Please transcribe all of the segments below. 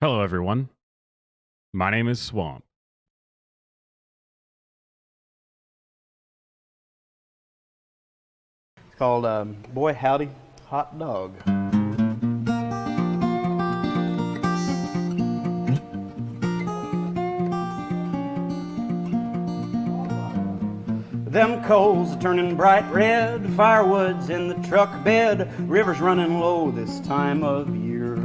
Hello, everyone. My name is Swamp. It's called Boy Howdy Hot Dog. Them coals are turning bright red, firewood's in the truck bed, river's running low this time of year.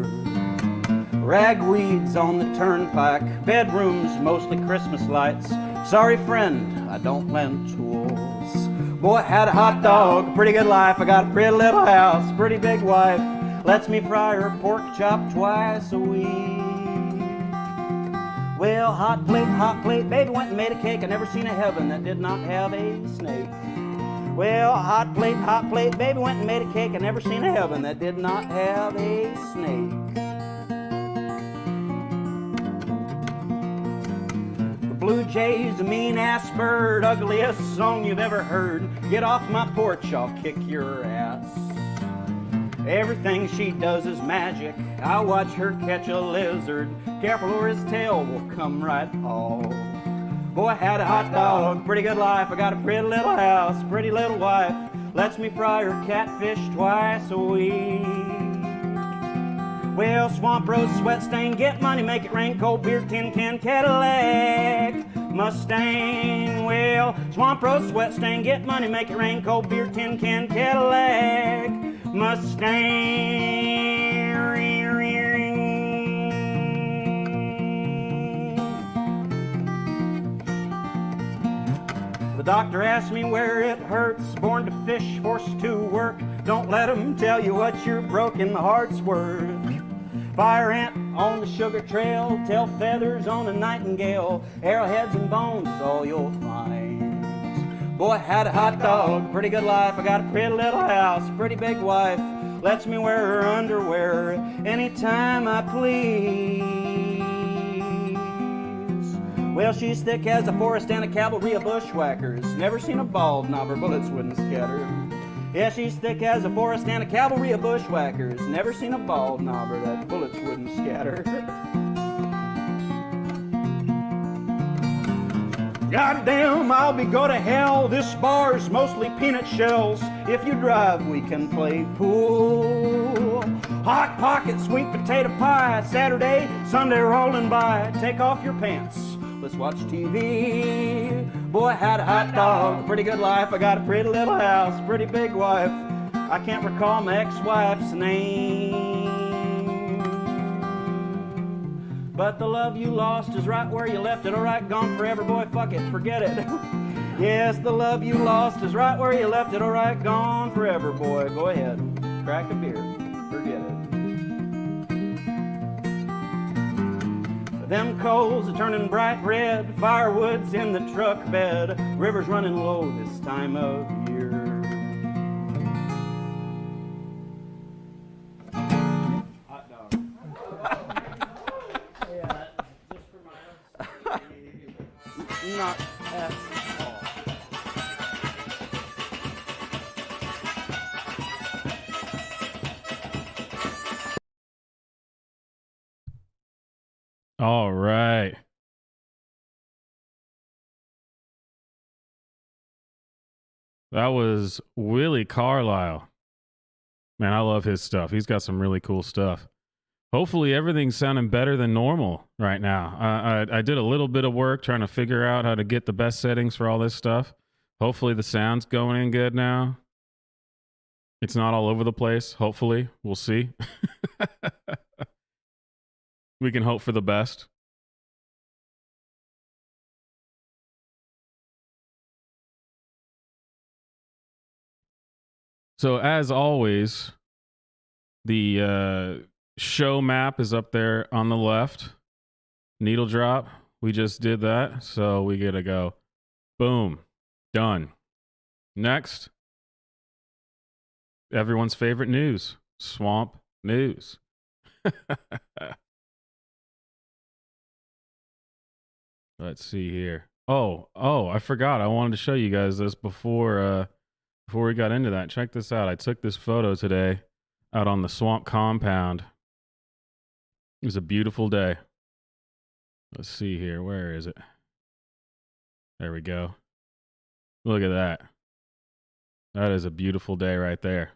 Ragweeds on the turnpike, bedrooms mostly Christmas lights. Sorry friend, I don't lend tools. Boy, I had a hot dog, pretty good life. I got a pretty little house, pretty big wife. Lets me fry her pork chop twice a week. Well, hot plate, baby went and made a cake. I never seen a heaven that did not have a snake. Well, hot plate, baby went and made a cake. I never seen a heaven that did not have a snake. The blue jay's a mean-ass bird, ugliest song you've ever heard. Get off my porch, I'll kick your ass. Everything she does is magic. I watch her catch a lizard. Careful or his tail will come right off. Boy, I had a hot dog, pretty good life. I got a pretty little house, pretty little wife. Lets me fry her catfish twice a week. Well, Swamp Rose, sweat stain, get money, make it rain, cold beer, tin can, Cadillac, Mustang. Well, Swamp Rose, sweat stain, get money, make it rain, cold beer, tin can, Cadillac, Mustang. The doctor asked me where it hurts. Born to fish, forced to work. Don't let them tell you what your broken heart's worth. Fire ant on the sugar trail, tail feathers on a nightingale, arrowheads and bones is all you'll find. Boy, I had a hot dog, pretty good life. I got a pretty little house, pretty big wife. Lets me wear her underwear anytime I please. Well, she's thick as a forest and a cavalry of bushwhackers. Never seen a bald knobber, bullets wouldn't scatter. Yeah, she's thick as a forest and a cavalry of bushwhackers. Never seen a bald knobber that bullets wouldn't scatter. Goddamn, I'll be go to hell. This bar's mostly peanut shells. If you drive, we can play pool. Hot pocket, sweet potato pie. Saturday, Sunday rolling by. Take off your pants. Let's watch TV. Boy, I had a hot dog, pretty good life. I got a pretty little house, pretty big wife. I can't recall my ex-wife's name. But the love you lost is right where you left it. Alright, gone forever, boy, fuck it, forget it. Yes, the love you lost is right where you left it. Alright, gone forever, boy. Go ahead, crack a beer, forget it. Them coals are turning bright red, firewood's in the truck bed, river's running low this time of year. Hot dog. Yeah, just for my own. Not at all. All right. That was Willie Carlisle. Man, I love his stuff. He's got some really cool stuff. Hopefully everything's sounding better than normal right now. I did a little bit of work trying to figure out how to get the best settings for all this stuff. Hopefully the sound's going in good now. It's not all over the place. Hopefully. We'll see. We can hope for the best. So as always, the show map is up there on the left. Needle drop. We just did that. So we gotta go. Boom. Done. Next. Everyone's favorite news. Swamp news. Let's see here. Oh, I forgot. I wanted to show you guys this before we got into that. Check this out. I took this photo today out on the swamp compound. It was a beautiful day. Let's see here. Where is it? There we go. Look at that. That is a beautiful day right there.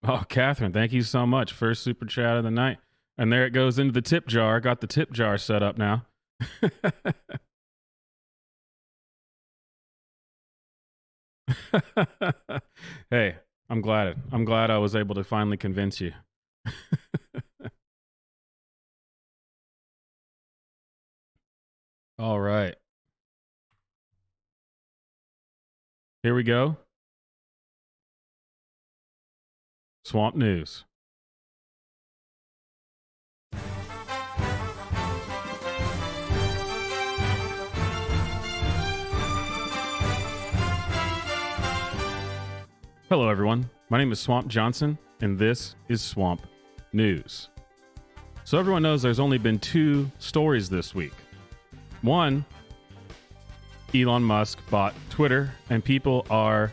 Oh, Catherine, thank you so much. First super chat of the night. And there it goes into the tip jar. Got the tip jar set up now. Hey, I'm glad I was able to finally convince you. All right. Here we go. Swamp News. Hello, everyone. My name is Swamp Johnson, and this is Swamp News. So everyone knows there's only been 2 stories this week. One, Elon Musk bought Twitter, and people are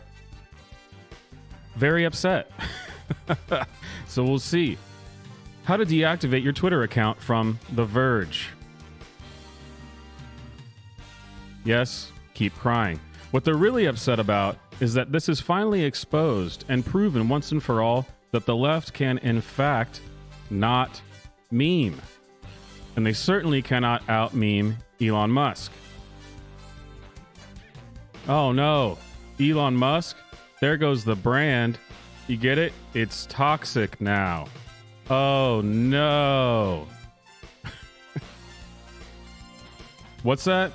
very upset. So we'll see. How to deactivate your Twitter account from The Verge. Yes, keep crying. What they're really upset about is that this is finally exposed and proven once and for all that the left can, in fact, not meme. And they certainly cannot out-meme Elon Musk. Oh no, Elon Musk? There goes the brand. You get it? It's toxic now. Oh no. What's that?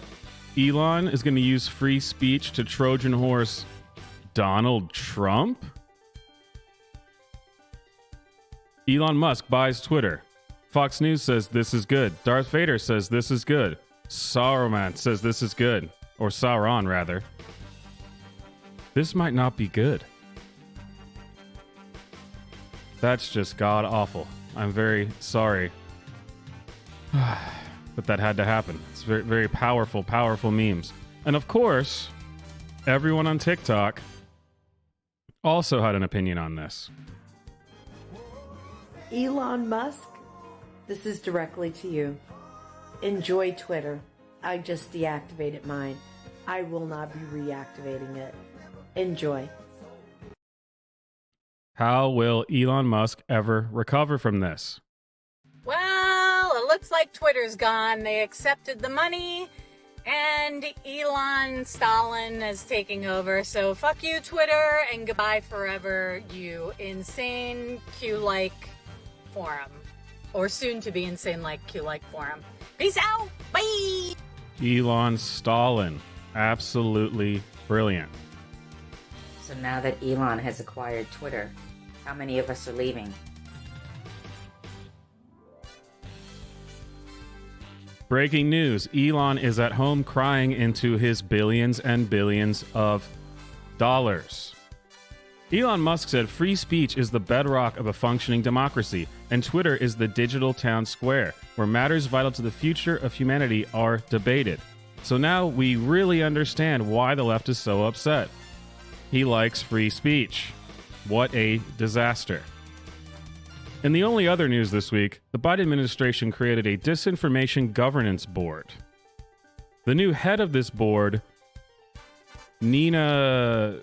Elon is going to use free speech to Trojan horse Donald Trump? Elon Musk buys Twitter. Fox News says this is good. Darth Vader says this is good. Saruman says this is good. Or Sauron, rather. This might not be good. That's just god-awful. I'm very sorry. But that had to happen. It's very, very powerful, powerful memes. And of course, everyone on TikTok also had an opinion on this. Elon Musk, this is directly to you. Enjoy Twitter. I just deactivated mine. I will not be reactivating it. Enjoy. How will Elon Musk ever recover from this? Well, it looks like Twitter's gone. They accepted the money, and Elon Stalin is taking over. So fuck you, Twitter, and goodbye forever, you insane Q-like forum. Or soon to be insane like Q-like forum. Peace out. Bye. Elon Stalin. Absolutely brilliant. So now that Elon has acquired Twitter, how many of us are leaving? Breaking news. Elon is at home crying into his billions and billions of dollars. Elon Musk said free speech is the bedrock of a functioning democracy, and Twitter is the digital town square, where matters vital to the future of humanity are debated. So now we really understand why the left is so upset. He likes free speech. What a disaster. In the only other news this week, the Biden administration created a Disinformation Governance Board. The new head of this board, Nina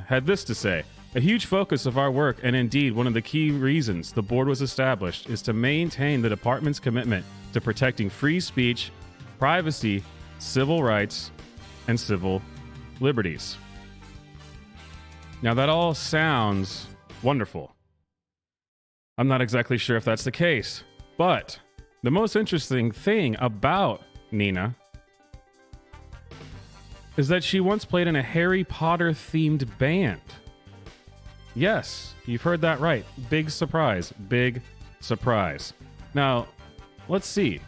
had this to say. A huge focus of our work, and indeed one of the key reasons the board was established, is to maintain the department's commitment to protecting free speech, privacy, civil rights, and civil liberties. Now that all sounds wonderful. I'm not exactly sure if that's the case, but the most interesting thing about Nina is that she once played in a Harry Potter themed band. Yes, you've heard that right. Big surprise. Big surprise. Now, let's see.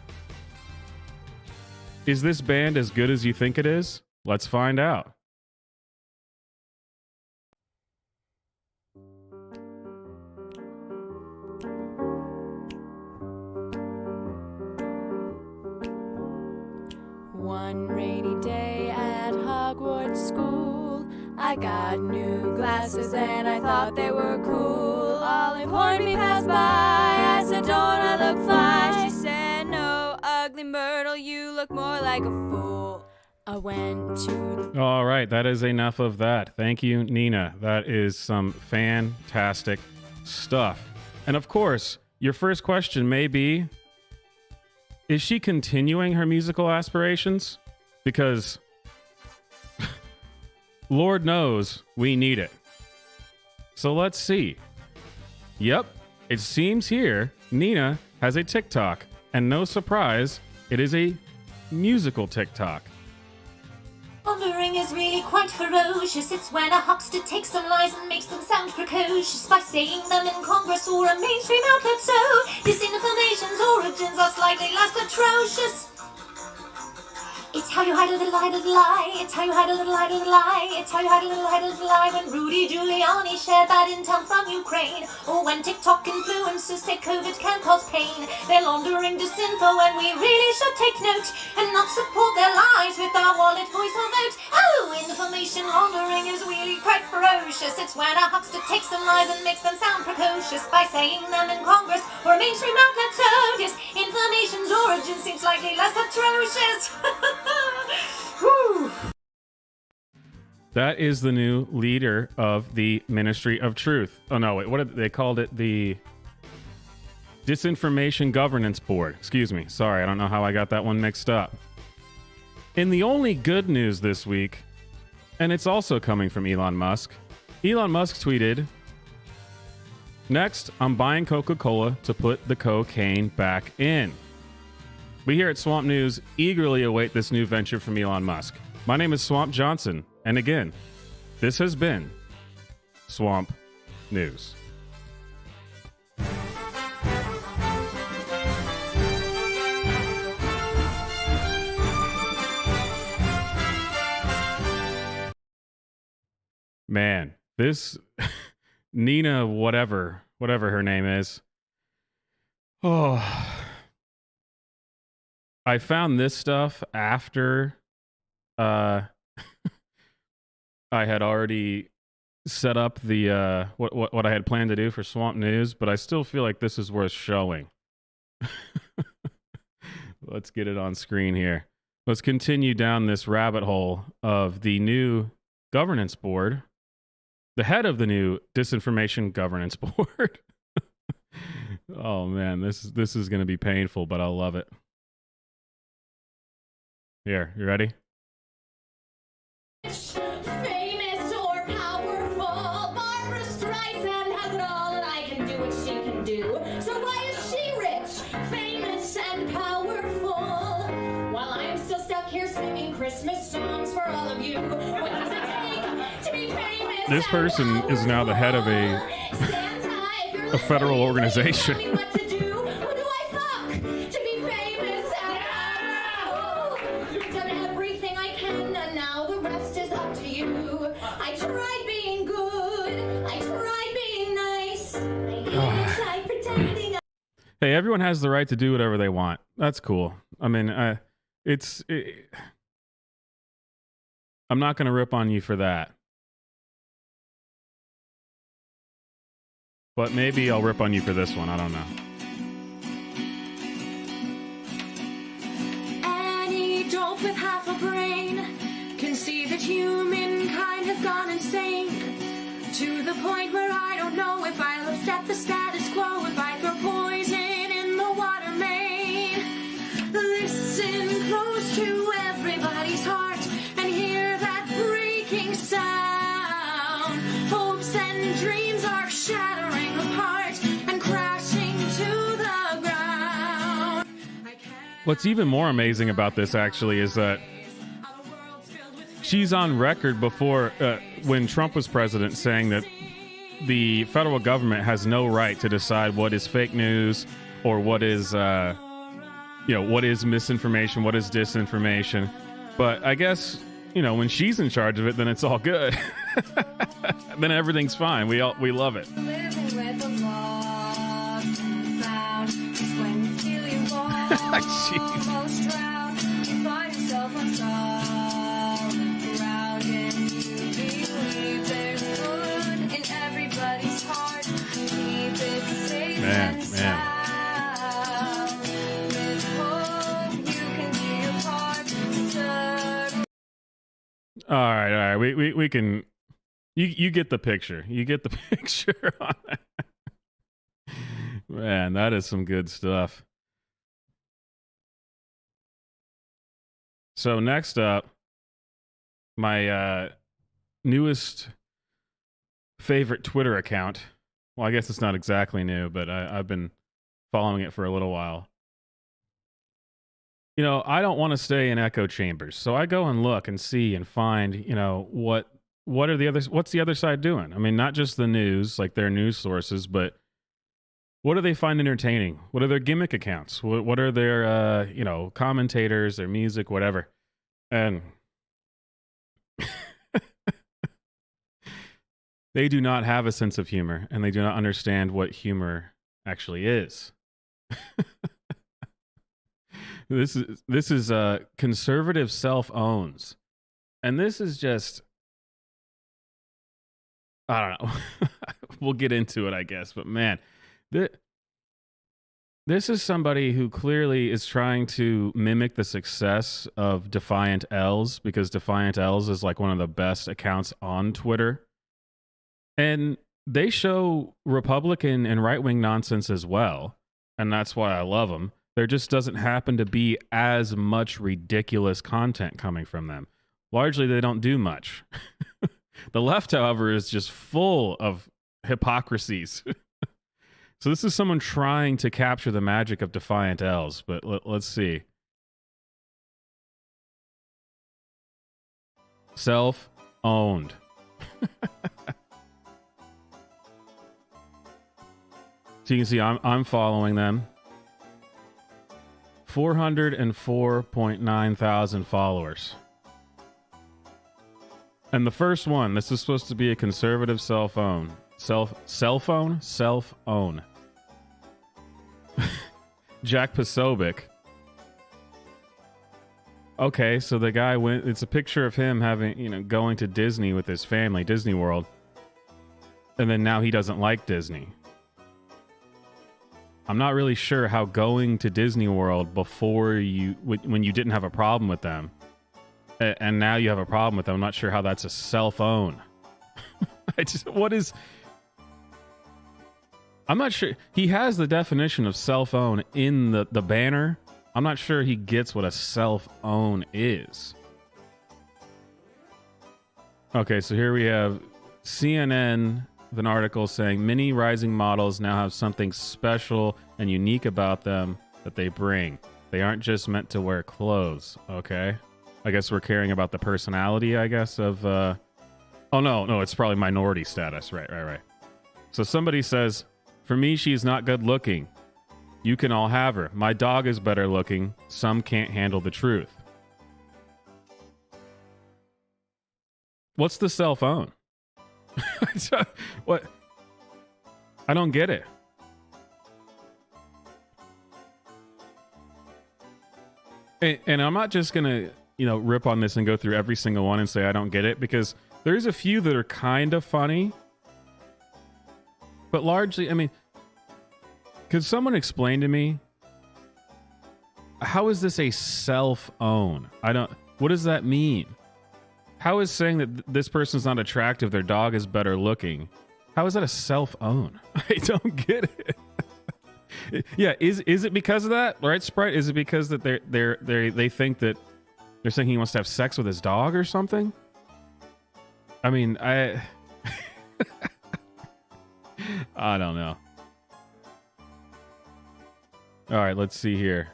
Is this band as good as you think it is? Let's find out. One rainy day at Hogwarts School, I got new glasses and I thought they were cool. All informed me passed by. I said, don't I look fine? She said, no, ugly Myrtle, you look more like a fool. I went to... All right, that is enough of that. Thank you, Nina. That is some fantastic stuff. And of course, your first question may be, is she continuing her musical aspirations? Because Lord knows we need it. So let's see. Yep, it seems here Nina has a TikTok. And no surprise, it is a musical TikTok. Wandering is really quite ferocious. It's when a huckster takes some lies and makes them sound precocious by saying them in Congress or a mainstream outlet. So disinformation's origins are slightly less atrocious. It's how you hide a little lie, little lie. It's how you hide a little lie, little lie. It's how you hide a little lie when Rudy Giuliani shared that intel from Ukraine. Or when TikTok influencers say COVID can cause pain. They're laundering disinfo and we really should take note and not support their lies with our wallet, voice or vote. Oh, information laundering is really quite ferocious. It's when a huckster takes some lies and makes them sound precocious by saying them in Congress or a mainstream outlet. So disinformation's origin seems slightly less atrocious. Whew. That is the new leader of the Ministry of Truth. Oh, no, wait. What did they called it? The Disinformation Governance Board. Excuse me. Sorry, I don't know how I got that one mixed up. In the only good news this week, and it's also coming from Elon Musk tweeted, "Next, I'm buying Coca-Cola to put the cocaine back in." We here at Swamp News eagerly await this new venture from Elon Musk. My name is Swamp Johnson, and again, this has been Swamp News. Man, this Nina whatever her name is. Oh, I found this stuff after I had already set up the what I had planned to do for Swamp News, but I still feel like this is worth showing. Let's get it on screen here. Let's continue down this rabbit hole of the new governance board, the head of the new Disinformation Governance Board. Oh man, this is going to be painful, but I'll love it. Here, you ready? Famous or powerful, Barbara Streisand has it all, and I can do what she can do. So why is she rich, famous, and powerful? While I'm still stuck here singing Christmas songs for all of you. What does it take to be famous? This person is now the head of a federal organization. Hey, everyone has the right to do whatever they want. That's cool. I mean, I'm not going to rip on you for that. But maybe I'll rip on you for this one. I don't know. Any dope with half a brain can see that humankind has gone insane to the point where I don't know if I'll upset the status quo if I throw poison in the water main. Listen close to everybody's heart and hear that breaking sound. Hopes and dreams are shattering apart and crashing to the ground. What's even more amazing about this actually is that she's on record before when Trump was president saying that the federal government has no right to decide what is fake news or what is what is misinformation, what is disinformation. But I guess, when she's in charge of it, then it's all good. Then everything's fine. We love it. All right. We can. You get the picture. You get the picture on that. Man, that is some good stuff. So next up, my newest favorite Twitter account. Well, I guess it's not exactly new, but I've been following it for a little while. You know, I don't want to stay in echo chambers, so I go and look and see and find, you know, what are the others? What's the other side doing? I mean, not just the news, like their news sources, but what do they find entertaining? What are their gimmick accounts? What are their, you know, commentators, their music, whatever? And they do not have a sense of humor, and they do not understand what humor actually is. This is conservative self-owns, and this is just, I don't know. We'll get into it, I guess, but man, this is somebody who clearly is trying to mimic the success of Defiant L's, because Defiant L's is like one of the best accounts on Twitter. And they show Republican and right-wing nonsense as well, and that's why I love them. There just doesn't happen to be as much ridiculous content coming from them. Largely, they don't do much. The left, however, is just full of hypocrisies. So this is someone trying to capture the magic of Defiant L's, but let's see. SelfOwned. So you can see I'm following them. 404.9 thousand followers. And the first one, this is supposed to be a conservative self-own. Self-own? Jack Posobiec. Okay, so the guy went, it's a picture of him having, you know, going to Disney with his family, Disney World. And then now he doesn't like Disney. I'm not really sure how going to Disney World before when you didn't have a problem with them, and now you have a problem with them, I'm not sure how that's a self-own. I'm not sure. He has the definition of self-own in the banner. I'm not sure he gets what a self-own is. Okay, so here we have CNN with an article saying many rising models now have something special and unique about them that they bring. They aren't just meant to wear clothes. Okay. I guess we're caring about the personality, I guess, of... Oh, no, it's probably minority status. Right. So somebody says, for me, she's not good looking. You can all have her. My dog is better looking. Some can't handle the truth. What's the self-own? What? I don't get it. And I'm not just gonna, rip on this and go through every single one and say I don't get it, because there's a few that are kind of funny, but largely, I mean, could someone explain to me, how is this a self-own? What does that mean? How is saying that this person's not attractive, their dog is better looking, how is that a self-own? I don't get it. Yeah, is it because of that, right, Sprite? Is it because that they think that they're saying he wants to have sex with his dog or something? I mean, I don't know. All right, let's see here.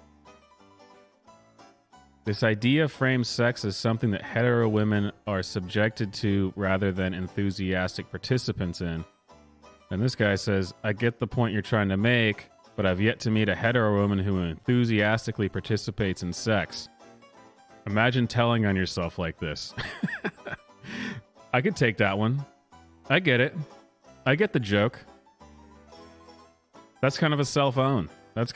This idea frames sex as something that hetero women are subjected to rather than enthusiastic participants in. And this guy says, I get the point you're trying to make, but I've yet to meet a hetero woman who enthusiastically participates in sex. Imagine telling on yourself like this. I could take that one. I get it. I get the joke. That's kind of a self-own. I'll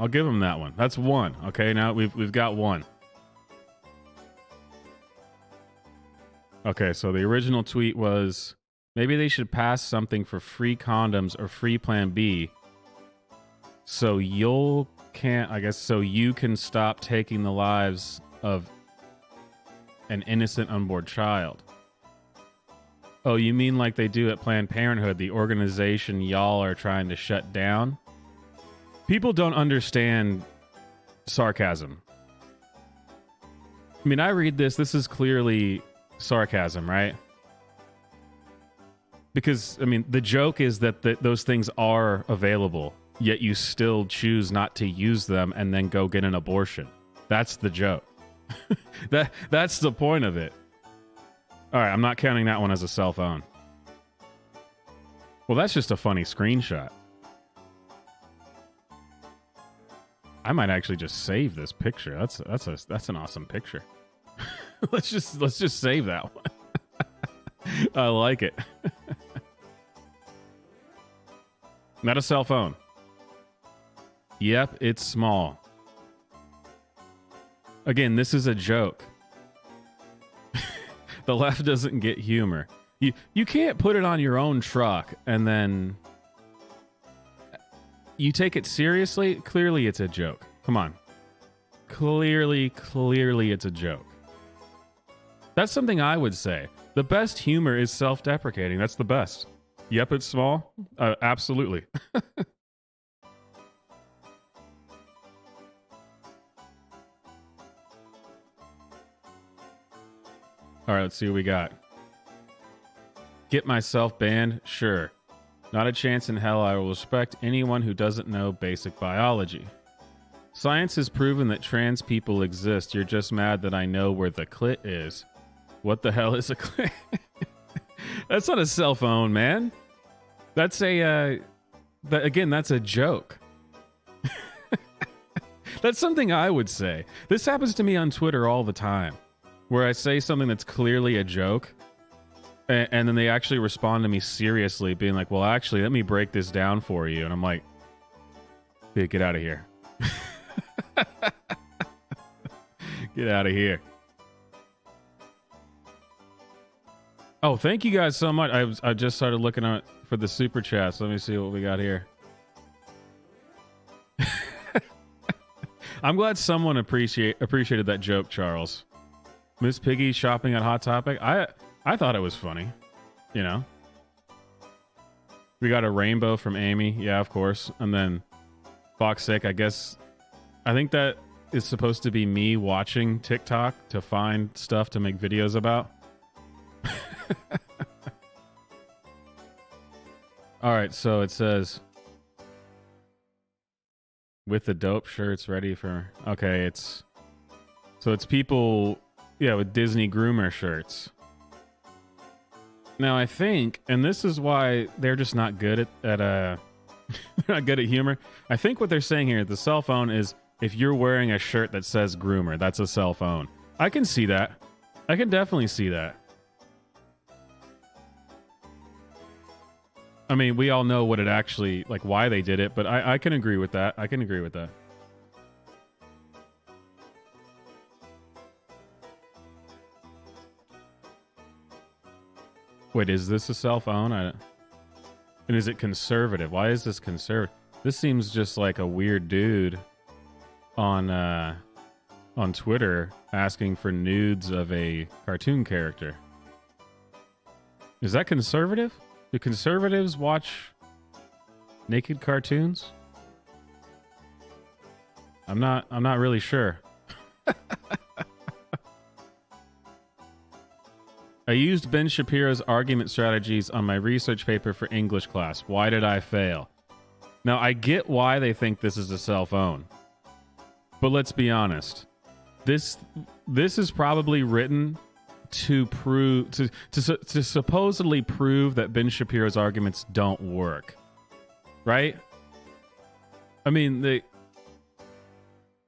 give him that one. That's one. Okay, now we've got one. Okay, so the original tweet was, maybe they should pass something for free condoms or free Plan B, so you can stop taking the lives of an innocent unborn child. Oh, you mean like they do at Planned Parenthood, the organization y'all are trying to shut down? People don't understand sarcasm. I mean, I read this. This is clearly sarcasm, right? Because, I mean, the joke is that those things are available, yet you still choose not to use them and then go get an abortion. That's the joke. That's the point of it. All right, I'm not counting that one as a SelfOwn. Well, that's just a funny screenshot. I might actually just save this picture. That's an awesome picture. let's just save that one. I like it. Not a SelfOwn. Yep, it's small. Again, this is a joke. The left doesn't get humor. You can't put it on your own truck and then you take it seriously. Clearly it's a joke. Come on. Clearly it's a joke. That's something I would say. The best humor is self-deprecating. That's the best. Yep, it's small. Absolutely. All right, let's see what we got. Get myself banned? Sure. Not a chance in hell I will respect anyone who doesn't know basic biology. Science has proven that trans people exist. You're just mad that I know where the clit is. What the hell is a clit? That's not a SelfOwn, man. That's that's a joke. That's something I would say. This happens to me on Twitter all the time, where I say something that's clearly a joke, and then they actually respond to me seriously, being like, well, actually, let me break this down for you. And I'm like, dude, get out of here. Get out of here. Oh, thank you guys so much. I just started looking at for the super chats. Let me see what we got here. I'm glad someone appreciated that joke, Charles. Miss Piggy shopping at Hot Topic. I thought it was funny. You know. We got a rainbow from Amy. Yeah, of course. And then Fox Sick, I guess. I think that is supposed to be me watching TikTok to find stuff to make videos about. All right, so it says with the dope shirts ready for it's people with Disney groomer shirts. Now I think, and this is why they're just not good at not good at humor. I think what they're saying here, the SelfOwn is if you're wearing a shirt that says groomer, that's a SelfOwn. I can see that. I can definitely see that. I mean, we all know what it actually, like, why they did it, but I can agree with that. I can agree with that. Wait, is this a SelfOwn? And is it conservative? Why is this conservative? This seems just like a weird dude on Twitter asking for nudes of a cartoon character. Is that conservative? Do conservatives watch naked cartoons? I'm not really sure. I used Ben Shapiro's argument strategies on my research paper for English class. Why did I fail? Now, I get why they think this is a SelfOwn. But let's be honest. This is probably written to prove to supposedly prove that Ben Shapiro's arguments don't work, right? I mean,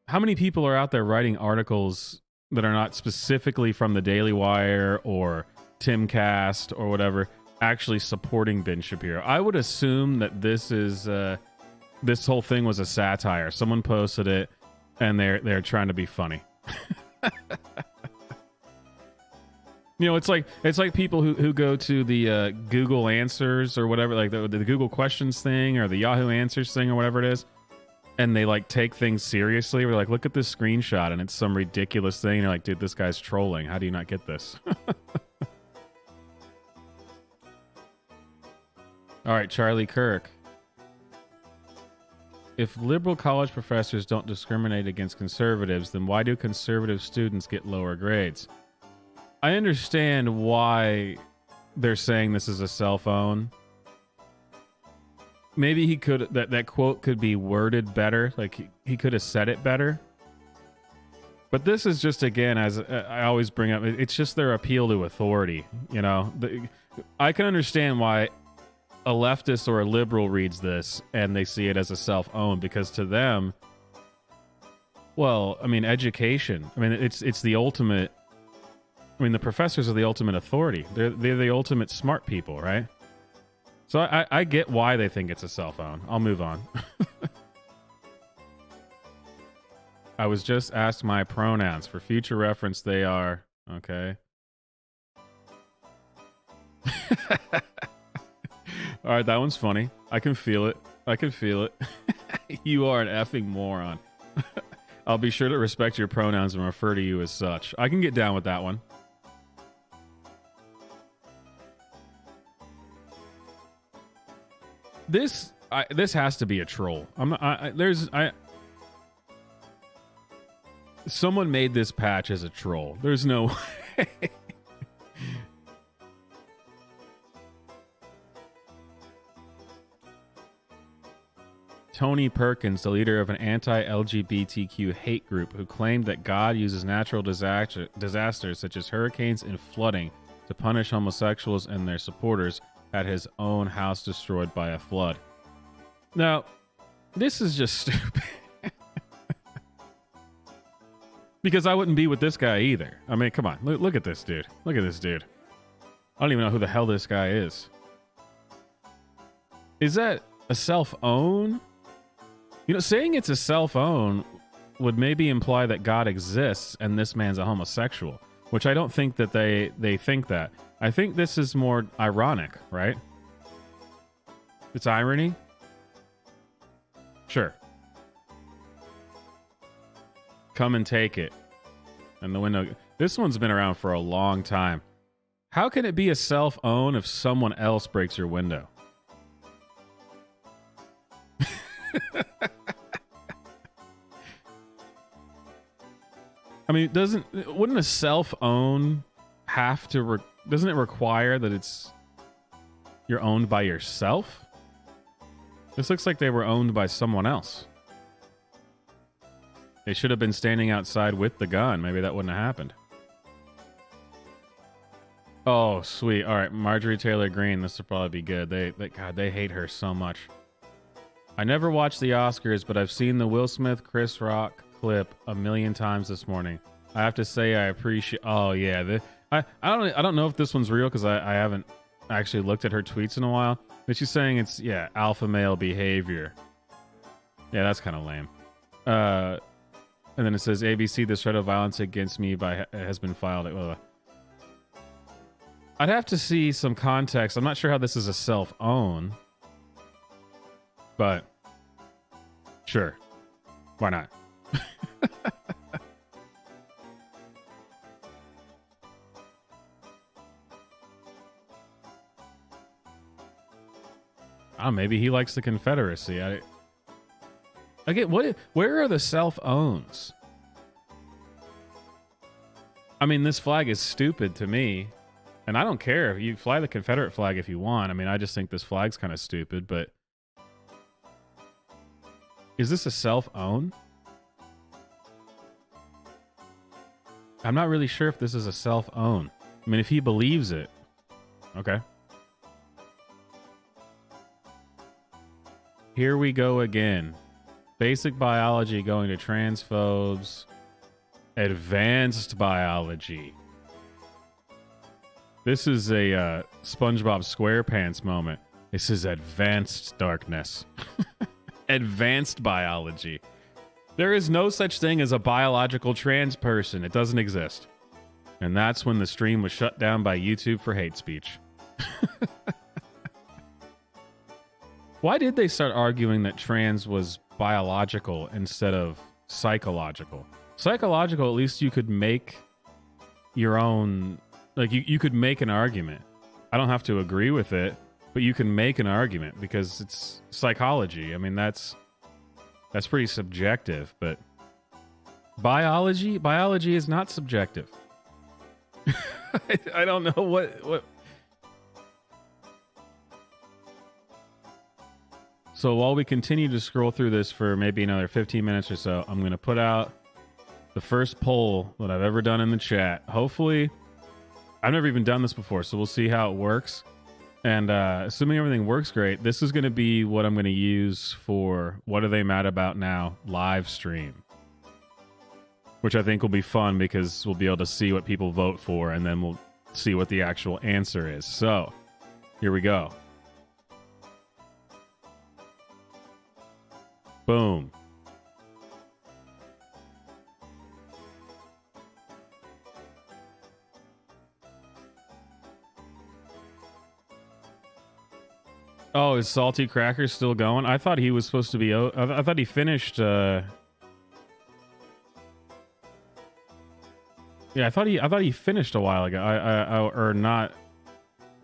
how many people are out there writing articles that are not specifically from the Daily Wire or Timcast or whatever, actually supporting Ben Shapiro? I would assume that this whole thing was a satire. Someone posted it, and they're trying to be funny. You know, it's like people who go to the Google Answers or whatever, like the Google Questions thing or the Yahoo Answers thing or whatever it is, and they like take things seriously. We're like, look at this screenshot, and it's some ridiculous thing. And you're like, dude, this guy's trolling. How do you not get this? All right, Charlie Kirk. If liberal college professors don't discriminate against conservatives, then why do conservative students get lower grades? I understand why they're saying this is a SelfOwn. Maybe he could that quote could be worded better, like he could have said it better. But this is just, again, as I always bring up, it's just their appeal to authority. You know, I can understand why a leftist or a liberal reads this and they see it as a SelfOwn, because to them, well, I mean, education. I mean, it's the ultimate. I mean, the professors are the ultimate authority. They're the ultimate smart people, right? So I get why they think it's a SelfOwn. I'll move on. I was just asked my pronouns. For future reference, they are... Okay. All right, that one's funny. I can feel it. I can feel it. You are an effing moron. I'll be sure to respect your pronouns and refer to you as such. I can get down with that one. This has to be a troll. Someone made this patch as a troll. There's no way. Tony Perkins, the leader of an anti-LGBTQ hate group who claimed that God uses natural disasters such as hurricanes and flooding to punish homosexuals and their supporters, had his own house destroyed by a flood. Now, this is just stupid. Because I wouldn't be with this guy either. I mean, come on. Look at this dude. Look at this dude. I don't even know who the hell this guy is. Is that a SelfOwn? You know, saying it's a SelfOwn would maybe imply that God exists and this man's a homosexual, which I don't think that they think that. I think this is more ironic, right? It's irony? Sure. Come and take it. And the window... This one's been around for a long time. How can it be a SelfOwn if someone else breaks your window? I mean, wouldn't a SelfOwn have to... Doesn't it require that you're owned by yourself? This looks like they were owned by someone else. They should have been standing outside with the gun. Maybe that wouldn't have happened. Oh, sweet. All right, Marjorie Taylor Greene. This will probably be good. God, they hate her so much. I never watched the Oscars, but I've seen the Will Smith, Chris Rock clip a million times this morning. I have to say I appreciate... Oh, yeah. I don't know if this one's real because I haven't actually looked at her tweets in a while. But she's saying it's, yeah, alpha male behavior. Yeah, that's kind of lame. And then it says, ABC, the threat of violence against me has been filed. I'd have to see some context. I'm not sure how this is a SelfOwn. But, sure. Why not? Oh, maybe he likes the Confederacy. Again, where are the SelfOwns? I mean, this flag is stupid to me. And I don't care. You fly the Confederate flag if you want. I mean, I just think this flag's kind of stupid, but... Is this a SelfOwn? I'm not really sure if this is a SelfOwn. I mean, if he believes it. Okay. Here we go again. Basic biology going to transphobes. Advanced biology. This is a SpongeBob SquarePants moment. This is advanced darkness. Advanced biology. There is no such thing as a biological trans person. It doesn't exist. And that's when the stream was shut down by YouTube for hate speech. Why did they start arguing that trans was biological instead of psychological. Psychological, at least you could make your own, like you could make an argument. I don't have to agree with it, but you can make an argument because it's psychology. I mean, that's pretty subjective, but biology is not subjective. I don't know what. So while we continue to scroll through this for maybe another 15 minutes or so, I'm going to put out the first poll that I've ever done in the chat. Hopefully, I've never even done this before, so we'll see how it works. And assuming everything works great, this is going to be what I'm going to use for What Are They Mad About Now live stream. Which I think will be fun because we'll be able to see what people vote for and then we'll see what the actual answer is. So, here we go. Boom. Oh, is Salty Cracker still going? I thought he was supposed to be... I thought he finished... Yeah, I thought he finished a while ago. Or not...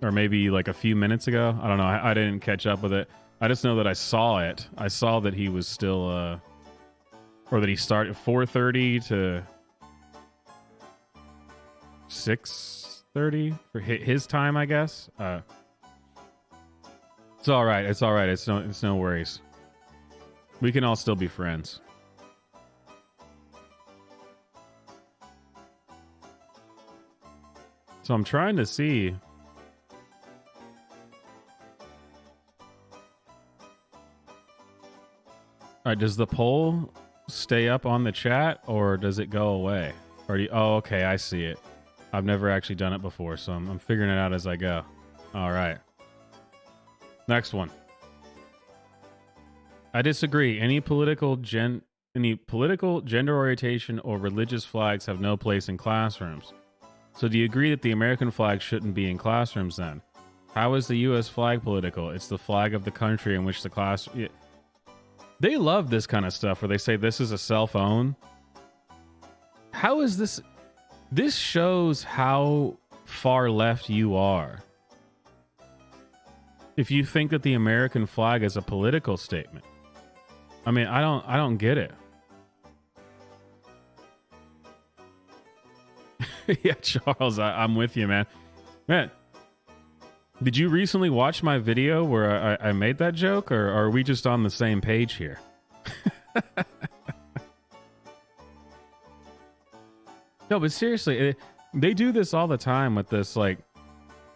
Or maybe like a few minutes ago. I don't know. I didn't catch up with it. I just know that I saw it. I saw that he was still... or that he started 4:30 to 6:30 for his time, I guess. It's all right. It's all right. It's no worries. We can all still be friends. So I'm trying to see. All right, does the poll stay up on the chat or does it go away? Or do you, oh, okay, I see it. I've never actually done it before, so I'm figuring it out as I go. All right. Next one. I disagree. Any political, gender orientation, or religious flags have no place in classrooms. So do you agree that the American flag shouldn't be in classrooms then? How is the U.S. flag political? It's the flag of the country in which the class... They love this kind of stuff where they say this is a self-own. How is this... This shows how far left you are. If you think that the American flag is a political statement. I mean, I don't get it. Yeah, Charles, I'm with you, man. Man, did you recently watch my video where I made that joke, or are we just on the same page here? No, but seriously, they do this all the time with this, like,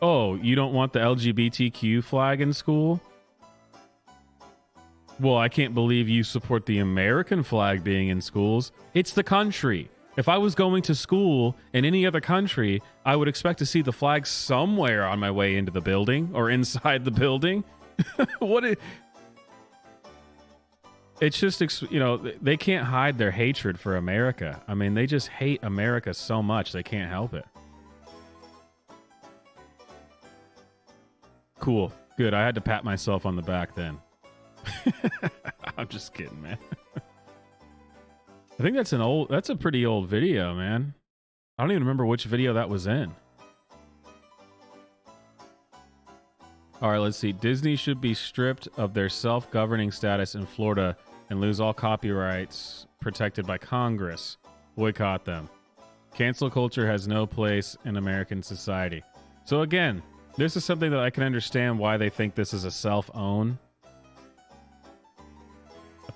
oh, you don't want the LGBTQ flag in school? Well, I can't believe you support the American flag being in schools. It's the country. If I was going to school in any other country, I would expect to see the flag somewhere on my way into the building or inside the building. It's just, you know, they can't hide their hatred for America. I mean, they just hate America so much they can't help it. Cool. Good. I had to pat myself on the back then. I'm just kidding, man. I think that's a pretty old video, man. I don't even remember which video that was in. All right, let's see. Disney should be stripped of their self-governing status in Florida and lose all copyrights protected by Congress. Boycott them. Cancel culture has no place in American society. So again, this is something that I can understand why they think this is a self-own.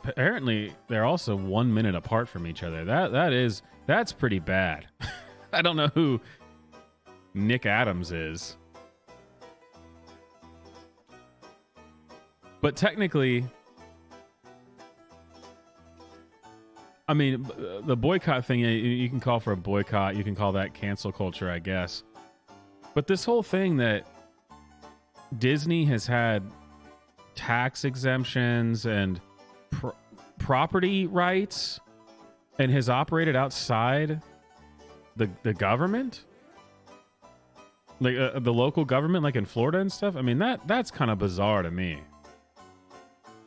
Apparently, they're also 1 minute apart from each other. That's pretty bad. I don't know who Nick Adams is. But technically, I mean, the boycott thing, you can call for a boycott. You can call that cancel culture, I guess. But this whole thing that Disney has had tax exemptions and property rights and has operated outside the government, like the local government, like in Florida and stuff. I mean, that's kind of bizarre to me.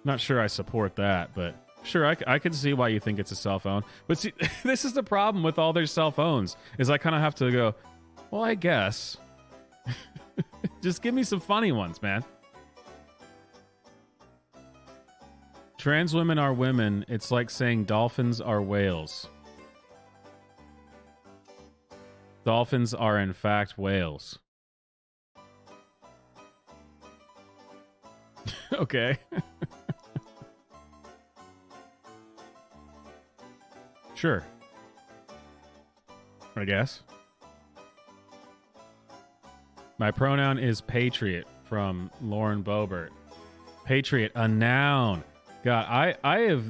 Not sure I support that, but Sure, I can see why you think it's a self-own. But see, this is the problem with all their self-owns, is I kind of have to go, well, I guess. Just give me some funny ones, man. Trans women are women. It's like saying dolphins are whales. Dolphins are, in fact, whales. Okay. Sure. I guess. My pronoun is Patriot from Lauren Boebert. Patriot, a noun. God, I have...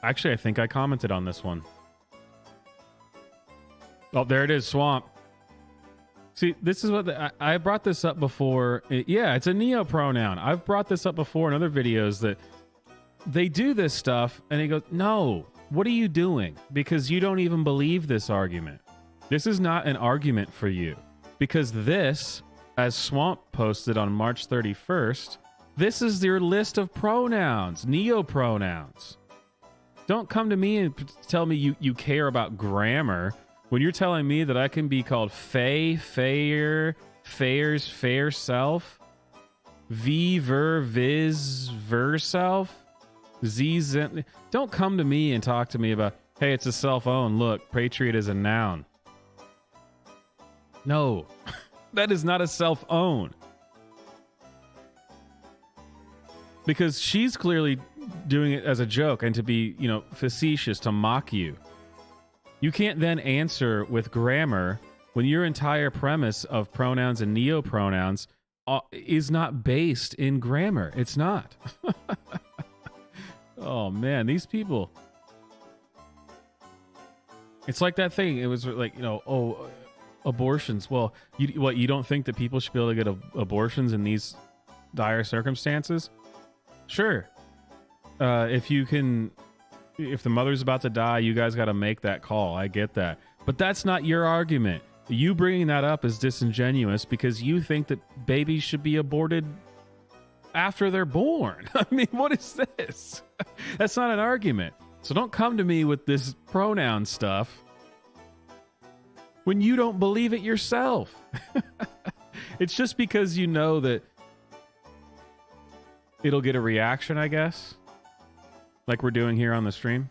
Actually, I think I commented on this one. Oh, there it is, Swamp. See, this is what... I brought this up before. Yeah, it's a neo-pronoun. I've brought this up before in other videos that they do this stuff, and he goes, no, what are you doing? Because you don't even believe this argument. This is not an argument for you. Because this, as Swamp posted on March 31st, this is your list of pronouns, neo-pronouns. Don't come to me and tell me you care about grammar when you're telling me that I can be called Faye, Fayer, Fayers, Fair Self, V, Ver, Viz, Ver Self, Z, Zen. Don't come to me and talk to me about, hey, it's a self-own. Look, Patriot is a noun. No, that is not a self-own. Because she's clearly doing it as a joke and to be, facetious, to mock you. You can't then answer with grammar when your entire premise of pronouns and neo-pronouns is not based in grammar. It's not. Oh, man, these people. It's like that thing. It was like, abortions. Well, you don't think that people should be able to get abortions in these dire circumstances? Sure. If the mother's about to die, you guys got to make that call. I get that. But that's not your argument. You bringing that up is disingenuous because you think that babies should be aborted after they're born. I mean, what is this? That's not an argument. So don't come to me with this pronoun stuff when you don't believe it yourself. It's just because you know that it'll get a reaction, I guess. Like we're doing here on the stream.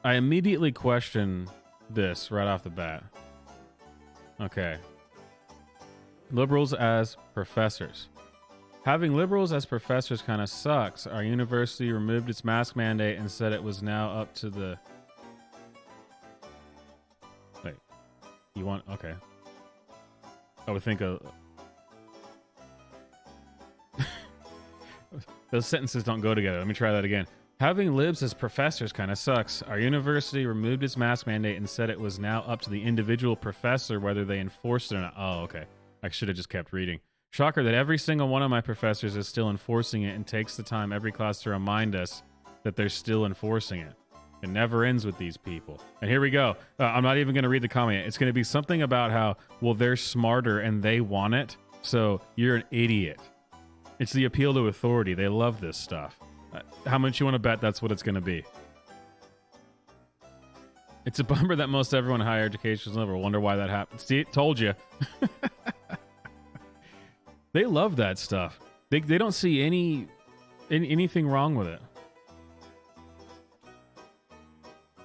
I immediately question this right off the bat. Okay. Liberals as professors. Having liberals as professors kind of sucks. Our university removed its mask mandate and said it was now up to the... Wait. You want... Okay. I would think of... Those sentences don't go together. Let me try that again. Having libs as professors kind of sucks. Our university removed its mask mandate and said it was now up to the individual professor whether they enforced it or not. Oh, okay. I should have just kept reading. Shocker that every single one of my professors is still enforcing it and takes the time every class to remind us that they're still enforcing it. It never ends with these people. And here we go. I'm not even going to read the comment. It's going to be something about how, well, they're smarter and they want it, so you're an idiot. It's the appeal to authority. They love this stuff. How much you want to bet that's what it's going to be? It's a bummer that most everyone in higher education is liberal. Wonder why that happened. See, told you. They love that stuff. They don't see anything wrong with it.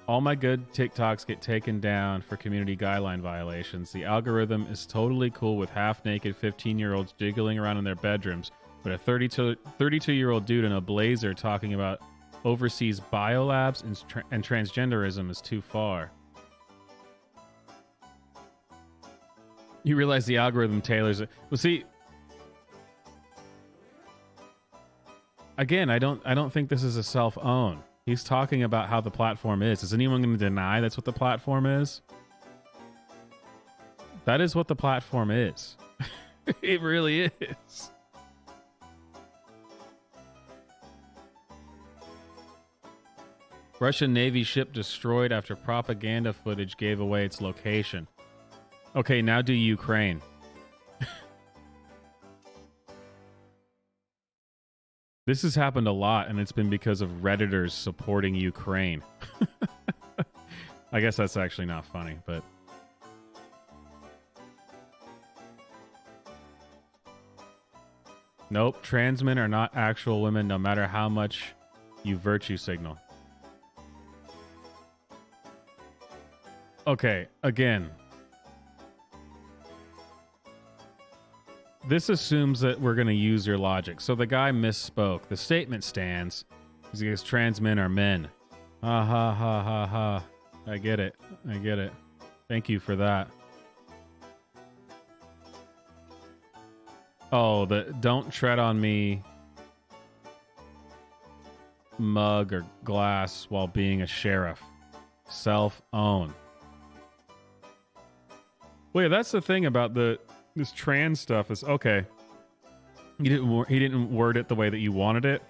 All my good TikToks get taken down for community guideline violations. The algorithm is totally cool with half-naked 15-year-olds jiggling around in their bedrooms. But a 32-year-old dude in a blazer talking about overseas biolabs and transgenderism is too far. You realize the algorithm tailors it. Well, see, again, I don't think this is a self-own. He's talking about how the platform is. Is anyone going to deny that's what the platform is? That is what the platform is. It really is. Russian Navy ship destroyed after propaganda footage gave away its location. Okay, now do Ukraine. This has happened a lot, and it's been because of Redditors supporting Ukraine. I guess that's actually not funny, but... Nope, trans men are not actual women no matter how much you virtue signal. Okay, again. This assumes that we're going to use your logic. So the guy misspoke. The statement stands because trans men are men. Ha ha ha ha ha. I get it. I get it. Thank you for that. Oh, the don't tread on me mug or glass while being a sheriff. SelfOwn. Wait, that's the thing about this trans stuff is okay. He didn't word it the way that you wanted it.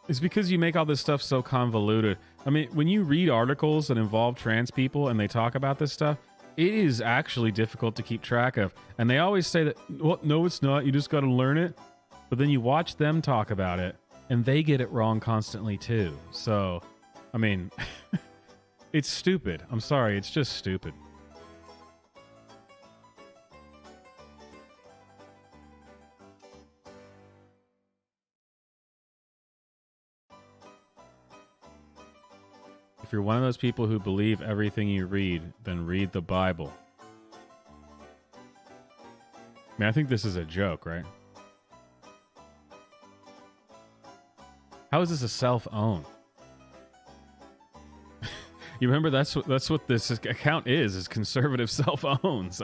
It's because you make all this stuff so convoluted. I mean, when you read articles that involve trans people and they talk about this stuff, it is actually difficult to keep track of. And they always say that, well, no, it's not. You just got to learn it. But then you watch them talk about it, and they get it wrong constantly, too. So, I mean, it's stupid. I'm sorry. It's just stupid. If you're one of those people who believe everything you read, then read the Bible. I mean, I think this is a joke, right? How is this a self-own? You remember that's what this account is conservative self-owns.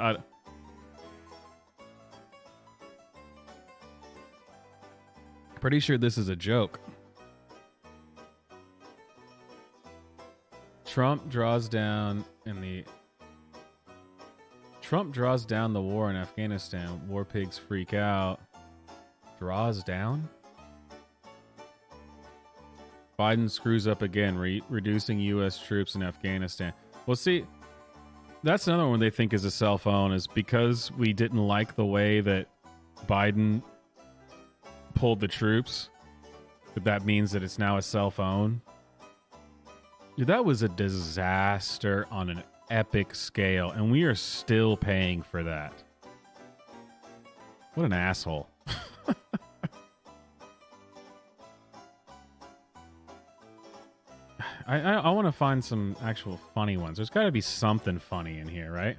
Pretty sure this is a joke. Trump draws down the war in Afghanistan. War pigs freak out. Draws down? Biden screws up again, reducing U.S. troops in Afghanistan. Well, see, that's another one they think is a self-own, is because we didn't like the way that Biden pulled the troops, that means that it's now a self-own. Dude, that was a disaster on an epic scale, and we are still paying for that. What an asshole. I want to find some actual funny ones. There's got to be something funny in here, right?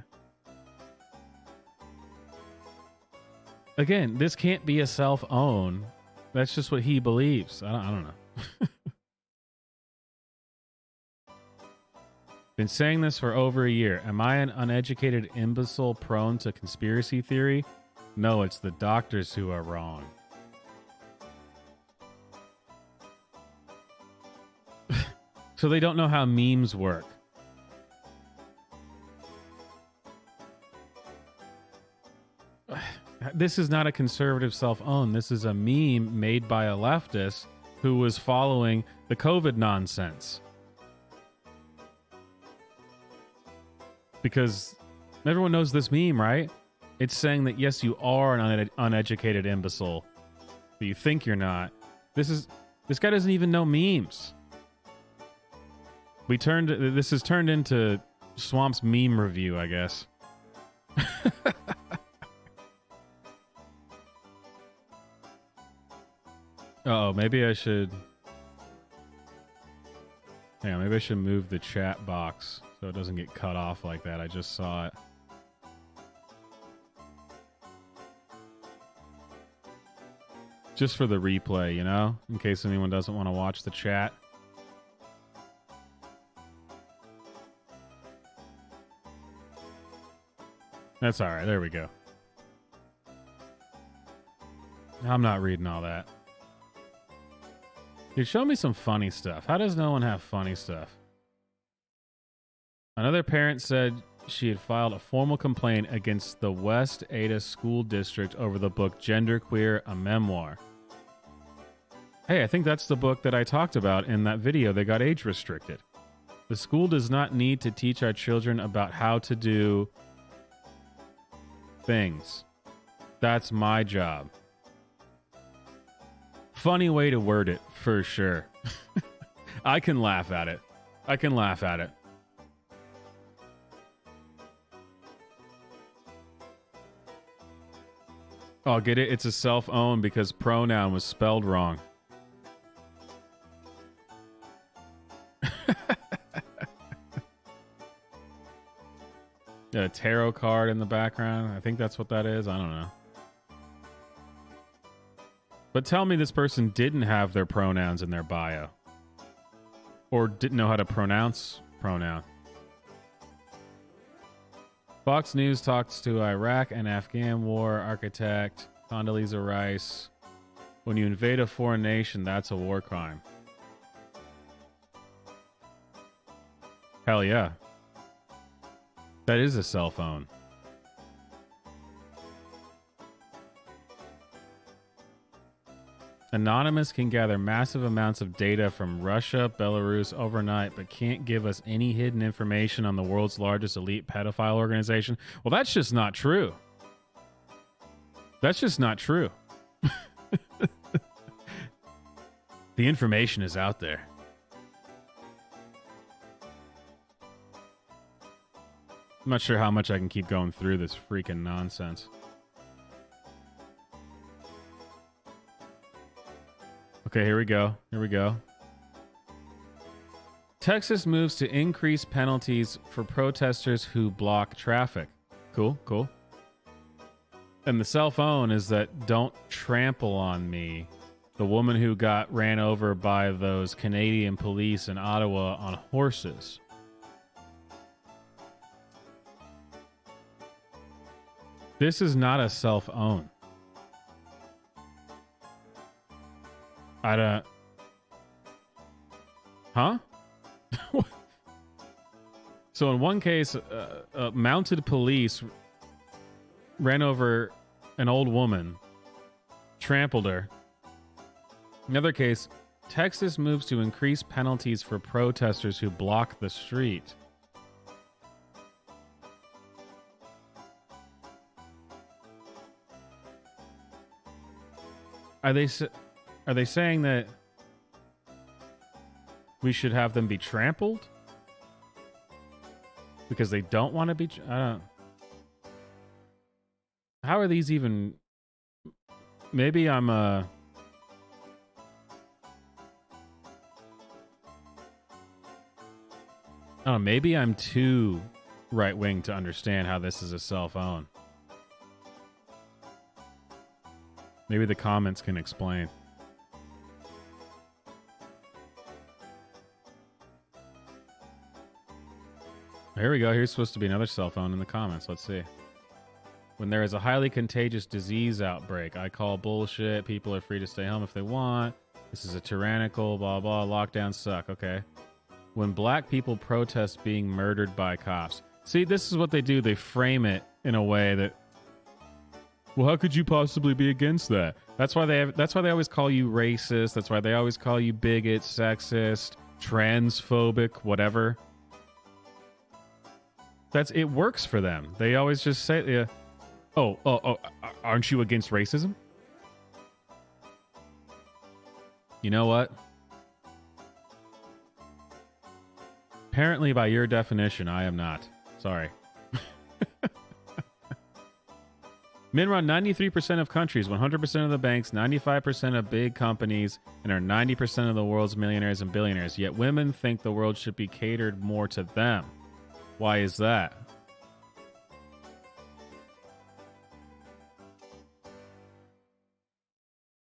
Again, this can't be a self-own. That's just what he believes. I don't know. Been saying this for over a year. Am I an uneducated imbecile prone to conspiracy theory? No, it's the doctors who are wrong. So they don't know how memes work. This is not a conservative self-own. This is a meme made by a leftist who was following the COVID nonsense. Because everyone knows this meme, right? It's saying that, yes, you are an uneducated imbecile, but you think you're not. This guy doesn't even know memes. This has turned into Swamp's meme review, I guess. Uh-oh, maybe I should... Hang on, maybe I should move the chat box so it doesn't get cut off like that. I just saw it. Just for the replay, you know? In case anyone doesn't want to watch the chat. That's alright, there we go. I'm not reading all that. Dude, show me some funny stuff. How does no one have funny stuff? Another parent said she had filed a formal complaint against the West Ada School District over the book Genderqueer Memoir. Hey, I think that's the book that I talked about in that video that got age restricted. The school does not need to teach our children about how to do things. That's my job. Funny way to word it, for sure. I can laugh at it. I can laugh at it. Oh, get it? It's a self-owned because pronoun was spelled wrong. Got a tarot card in the background. I think that's what that is. I don't know. But tell me this person didn't have their pronouns in their bio. Or didn't know how to pronounce pronoun. Fox News talks to Iraq and Afghan war architect Condoleezza Rice. When you invade a foreign nation, that's a war crime. Hell yeah. That is a cell phone. Anonymous can gather massive amounts of data from Russia, Belarus overnight, but can't give us any hidden information on the world's largest elite pedophile organization. Well, that's just not true. That's just not true. The information is out there. I'm not sure how much I can keep going through this freaking nonsense. Okay, here we go. Here we go. Texas moves to increase penalties for protesters who block traffic. Cool, cool. And the cell phone is that don't trample on me. The woman who got ran over by those Canadian police in Ottawa on horses. This is not a self-own. I don't... Huh? So in one case, mounted police ran over an old woman, trampled her. Another case, Texas moves to increase penalties for protesters who block the street. Are they saying that we should have them be trampled? Because they don't want to be... I don't... How are these even... Maybe I'm I don't know, maybe I'm too right-wing to understand how this is a self-own. Maybe the comments can explain. Here we go. Here's supposed to be another cell phone in the comments. Let's see. When there is a highly contagious disease outbreak, I call bullshit. People are free to stay home if they want. This is a tyrannical, blah, blah. Lockdowns suck. Okay. When black people protest being murdered by cops. See, this is what they do. They frame it in a way that, well, how could you possibly be against that? That's why they always call you racist. That's why they always call you bigot, sexist, transphobic, whatever. It works for them. They always just say, yeah, oh, aren't you against racism? You know what? Apparently, by your definition, I am not. Sorry. Men run 93% of countries, 100% of the banks, 95% of big companies, and are 90% of the world's millionaires and billionaires. Yet women think the world should be catered more to them. Why is that?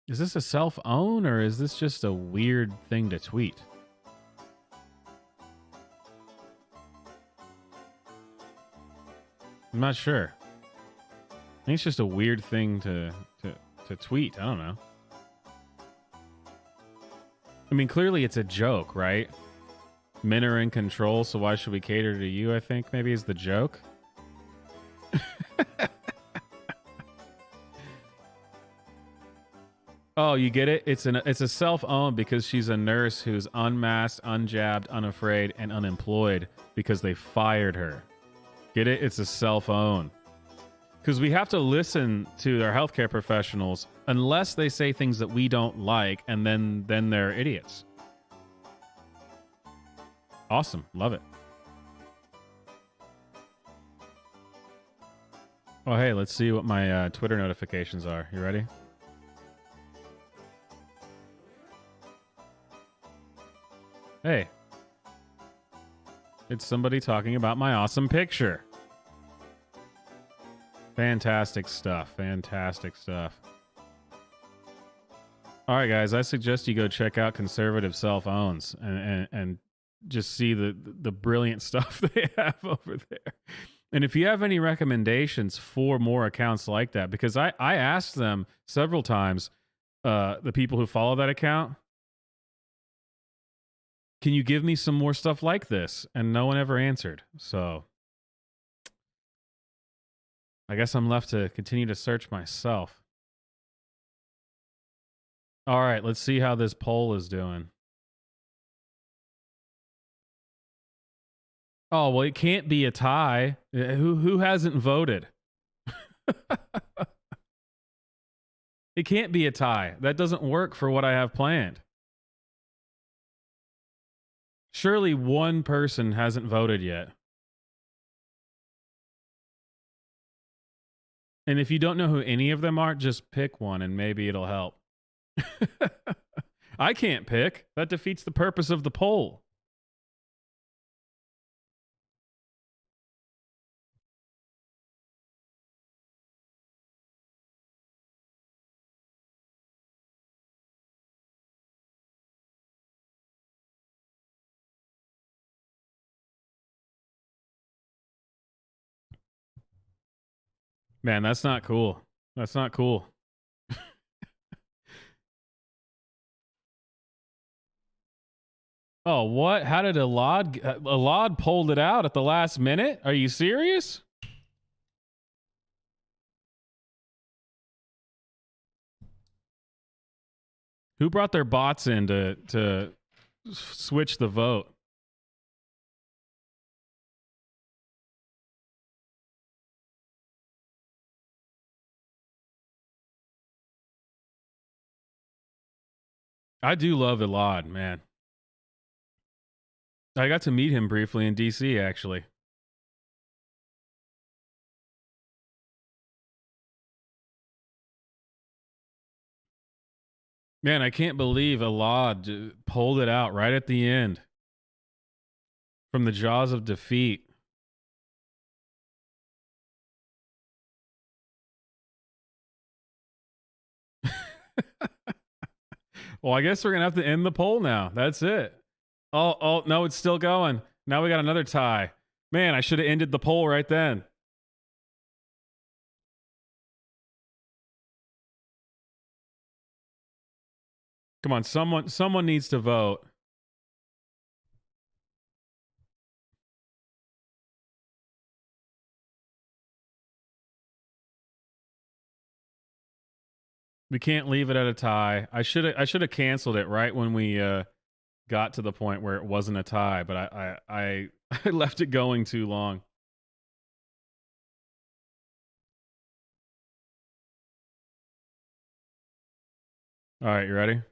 Is this a self-own or is this just a weird thing to tweet? I'm not sure. I think it's just a weird thing to tweet. I don't know. I mean, clearly it's a joke, right? Men are in control, so why should we cater to you, I think maybe is the joke. Oh, you get it? It's a self-owned because she's a nurse who's unmasked, unjabbed, unafraid, and unemployed because they fired her. Get it? It's a self-owned. Because we have to listen to our healthcare professionals unless they say things that we don't like, and then they're idiots. Awesome. Love it. Oh, hey, let's see what my Twitter notifications are. You ready? Hey. It's somebody talking about my awesome picture. Fantastic stuff. Fantastic stuff. All right, guys, I suggest you go check out Conservative SelfOwns and just see the brilliant stuff they have over there. And if you have any recommendations for more accounts like that, because I asked them several times, the people who follow that account, can you give me some more stuff like this? And no one ever answered. So I guess I'm left to continue to search myself. All right, let's see how this poll is doing. Oh, well, it can't be a tie. Who hasn't voted? It can't be a tie. That doesn't work for what I have planned. Surely one person hasn't voted yet. And if you don't know who any of them are, just pick one and maybe it'll help. I can't pick. That defeats the purpose of the poll. Man, that's not cool. That's not cool. Oh, what? How did Alad pulled it out at the last minute? Are you serious? Who brought their bots in to switch the vote? I do love Alad, man. I got to meet him briefly in DC, actually. Man, I can't believe Alad pulled it out right at the end. From the jaws of defeat. Well, I guess we're going to have to end the poll now. That's it. Oh, no, it's still going. Now we got another tie. Man, I should have ended the poll right then. Come on, someone needs to vote. We can't leave it at a tie. I should have canceled it right when we got to the point where it wasn't a tie, but I left it going too long. All right, you ready?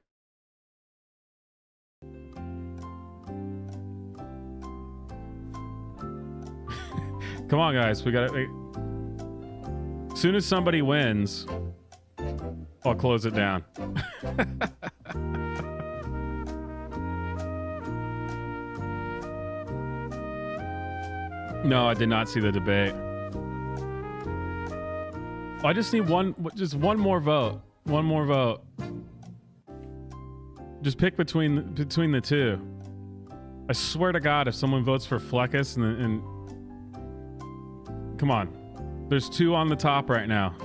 Come on, guys. We got it. As soon as somebody wins, I'll close it down. No, I did not see the debate. I just need just one more vote. One more vote. Just pick between the two. I swear to God, if someone votes for Fleckus and come on, there's two on the top right now.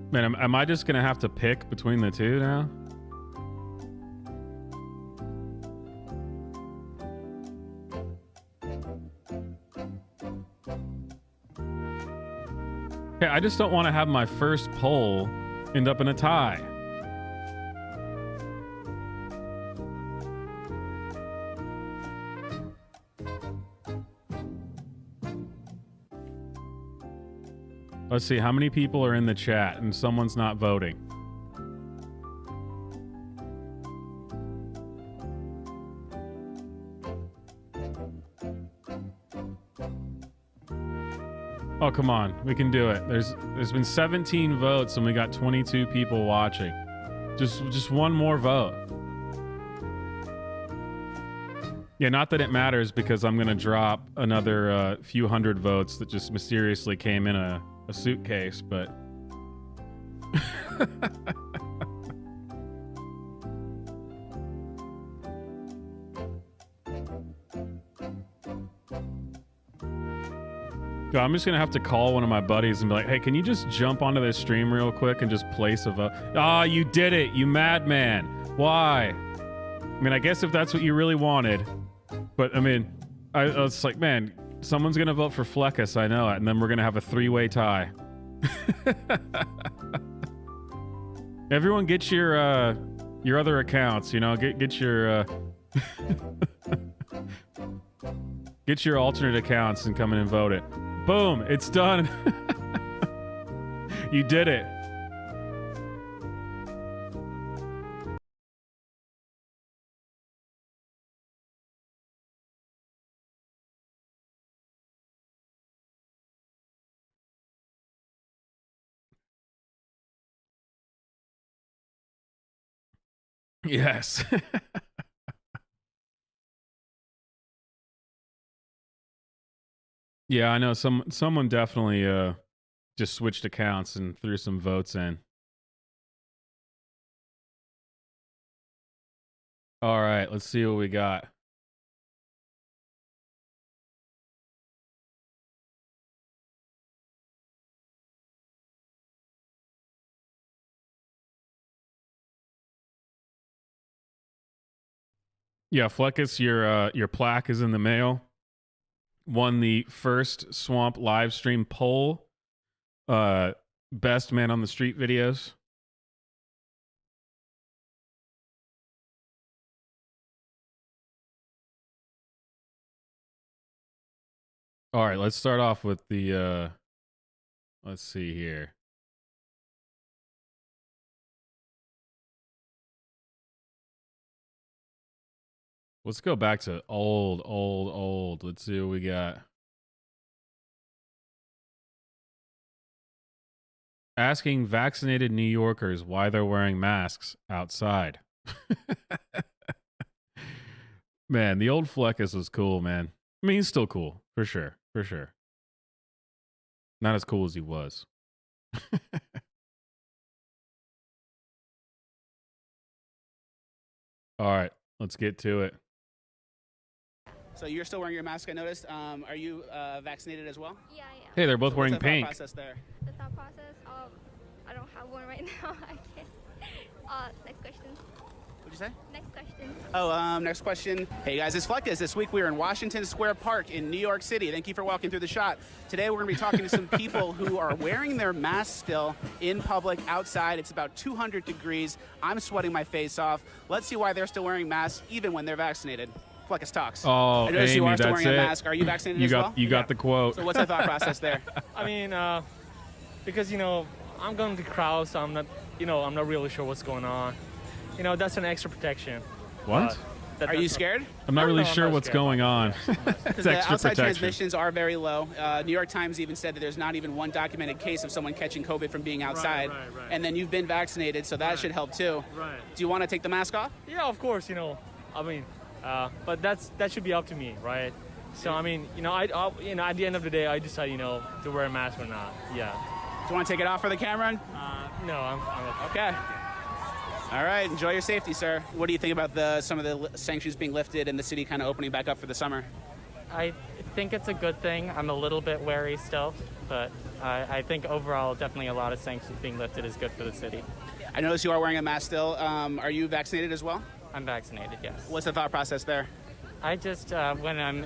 Man, am I just gonna have to pick between the two now? I just don't want to have my first poll end up in a tie. Let's see, how many people are in the chat and someone's not voting? Oh, come on. We can do it. There's been 17 votes and we got 22 people watching. Just one more vote. Yeah, not that it matters because I'm going to drop another few hundred votes that just mysteriously came in a suitcase, but... God, I'm just going to have to call one of my buddies and be like, hey, can you just jump onto this stream real quick and just place a vote? Ah, you did it, you madman. Why? I mean, I guess if that's what you really wanted. But, I mean, I was like, man, someone's going to vote for Fleckus, I know it, and then we're going to have a three-way tie. Everyone get your other accounts, you know, get your get your alternate accounts and come in and vote it. Boom, it's done. You did it. Yes. Yeah, I know someone definitely just switched accounts and threw some votes in. All right, let's see what we got. Yeah, Fleckus, your plaque is in the mail. Won the first Swamp live stream poll. Best man on the street videos. All right, let's start off with the let's see here. Let's go back to old. Let's see what we got. Asking vaccinated New Yorkers why they're wearing masks outside. Man, the old Fleckus was cool, man. I mean, he's still cool, for sure. For sure. Not as cool as he was. All right, let's get to it. So you're still wearing your mask, I noticed. Are you vaccinated as well? Yeah, I am. Hey, they're both wearing What's the pink. thought process there? The thought process, I don't have one right now. I can't. Next question. What'd you say? Next question. Oh, next question. Hey guys, it's Fleckus. This week we are in Washington Square Park in New York City. Thank you for walking through the shot. Today we're going to be talking to some people who are wearing their masks still in public outside. It's about 200 degrees. I'm sweating my face off. Let's see why they're still wearing masks even when they're vaccinated. Fleckus talks. Oh, I notice Amy, you are still that's wearing a it. mask. Are you vaccinated You as got well? you got the quote. So what's the thought process there? I mean, because I'm going to the crowd, so I'm not really sure what's going on. That's an extra protection. What? Are you scared? I'm not really I'm sure not what's scared. going on. It's The extra outside protection. transmissions are very low. New York Times even said that there's not even one documented case of someone catching COVID from being outside. Right. And then you've been vaccinated, so that should help too. Right. Do you want to take the mask off? Yeah, of course. I mean, but that should be up to me, right? So I mean, I'll at the end of the day, I decide, to wear a mask or not. Yeah. Do you want to take it off for the camera? No, I'm okay. Okay. All right, enjoy your safety, sir. What do you think about some of the sanctions being lifted and the city kind of opening back up for the summer? I think it's a good thing. I'm a little bit wary still, but I think overall definitely a lot of sanctions being lifted is good for the city. I notice you are wearing a mask still. Are you vaccinated as well? I'm vaccinated, yes. What's the thought process there? I just, when I'm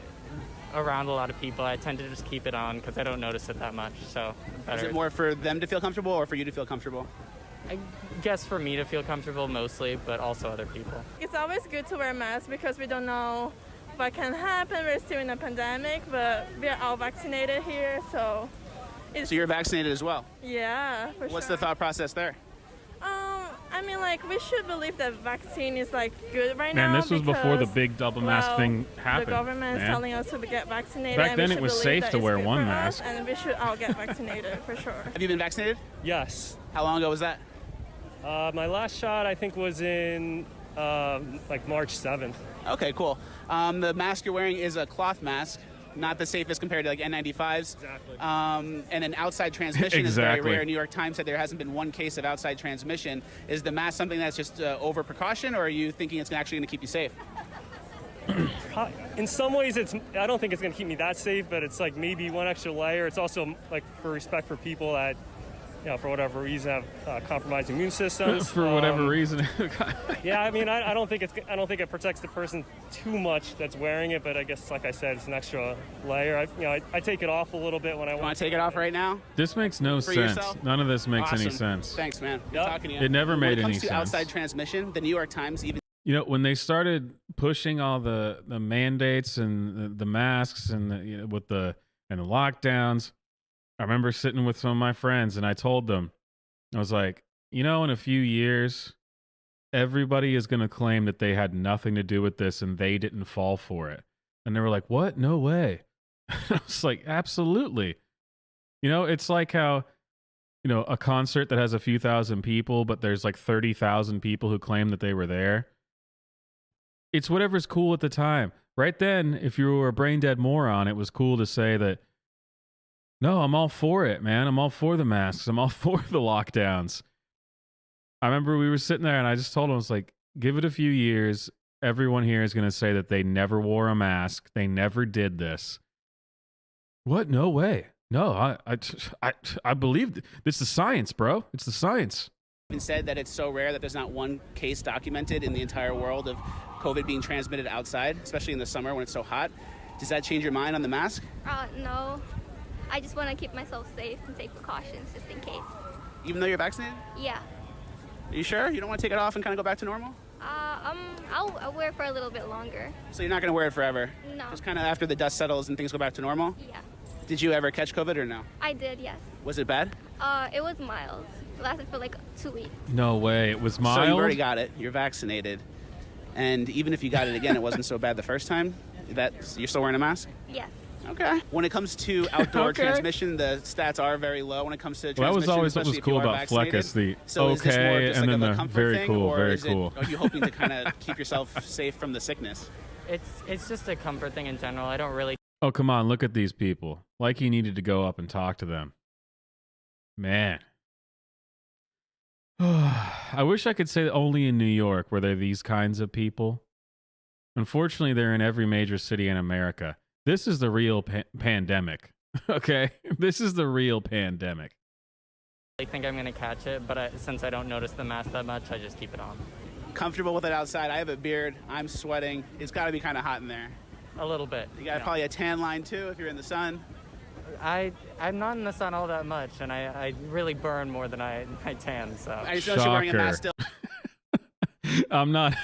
around a lot of people, I tend to just keep it on because I don't notice it that much. So Is it more for them to feel comfortable or for you to feel comfortable? I guess for me to feel comfortable mostly, but also other people. It's always good to wear a mask because we don't know what can happen. We're still in a pandemic, but we are all vaccinated here, so. So you're vaccinated as well? Yeah, for What's sure. the thought process there? I mean, like, we should believe that vaccine is, like, good right Man, now. this was before the because, big double mask thing happened. The government is man. telling us to get vaccinated. Back and then we it should was believe safe that to it's wear good one for us, mask. And we should all get vaccinated, for sure. Have you been vaccinated? Yes. How long ago was that? My last shot, I think, was in like March 7th. Okay, cool. The mask you're wearing is a cloth mask, not the safest compared to like N95s. Exactly. And an outside transmission is very Exactly. rare. New York Times said there hasn't been one case of outside transmission. Is the mask something that's just over precaution, or are you thinking it's actually going to keep you safe? In some ways, I don't think it's going to keep me that safe, but it's like maybe one extra layer. It's also like for respect for people that, for whatever reason, have compromised immune systems. For whatever reason. Yeah, I mean, I don't think it protects the person too much that's wearing it, but I guess, like I said, it's an extra layer. I take it off a little bit when I want to take it off right now. This makes no For sense. yourself? None of this makes any Awesome. sense. Thanks, man. Good Yep. talking to you. It never made When it any comes to sense. outside transmission, the New York Times even. You know, when they started pushing all the mandates and the masks and the lockdowns, I remember sitting with some of my friends and I told them, I was like, in a few years, everybody is going to claim that they had nothing to do with this and they didn't fall for it. And they were like, what? No way. I was like, absolutely. It's like how, a concert that has a few thousand people, but there's like 30,000 people who claim that they were there. It's whatever's cool at the time. Right then, if you were a brain dead moron, it was cool to say that, no, I'm all for it, man. I'm all for the masks. I'm all for the lockdowns. I remember we were sitting there and I just told him, I was like, give it a few years. Everyone here is going to say that they never wore a mask. They never did this. What? No way. No, I believe this is science, bro. It's the science. said that it's so rare that there's not one case documented in the entire world of COVID being transmitted outside, especially in the summer when it's so hot. Does that change your mind on the mask? No. I just want to keep myself safe and take precautions just in case. Even though you're vaccinated? Yeah. Are you sure? You don't want to take it off and kind of go back to normal? I'll wear it for a little bit longer. So you're not going to wear it forever? No. Just kind of after the dust settles and things go back to normal? Yeah. Did you ever catch COVID or no? I did, yes. Was it bad? It was mild. It lasted for like 2 weeks. No way. It was mild? So you already got it. You're vaccinated. And even if you got it again, it wasn't so bad the first time? You're still wearing a mask? Yes. Okay. When it comes to outdoor Okay. transmission, the stats are very low when it comes to transmission. Well, that was always what was especially if cool you are about vaccinated. Fleckus, the So is this more okay, just and like then of a the comfort very thing, cool, or very is it- cool. are you hoping to kind of keep yourself safe from the sickness? It's just a comfort thing in general. I don't really. Oh, come on. Look at these people. Like he needed to go up and talk to them. Man. I wish I could say that only in New York were there these kinds of people. Unfortunately, they're in every major city in America. This is the real pandemic. Okay? This is the real pandemic. I think I'm gonna catch it, but since I don't notice the mask that much, I just keep it on. Comfortable with it outside. I have a beard. I'm sweating. It's got to be kind of hot in there. A little bit. You got probably a tan line too if you're in the sun. I'm not in the sun all that much, and I really burn more than I tan. So I just noticed you're wearing a mask still. I'm not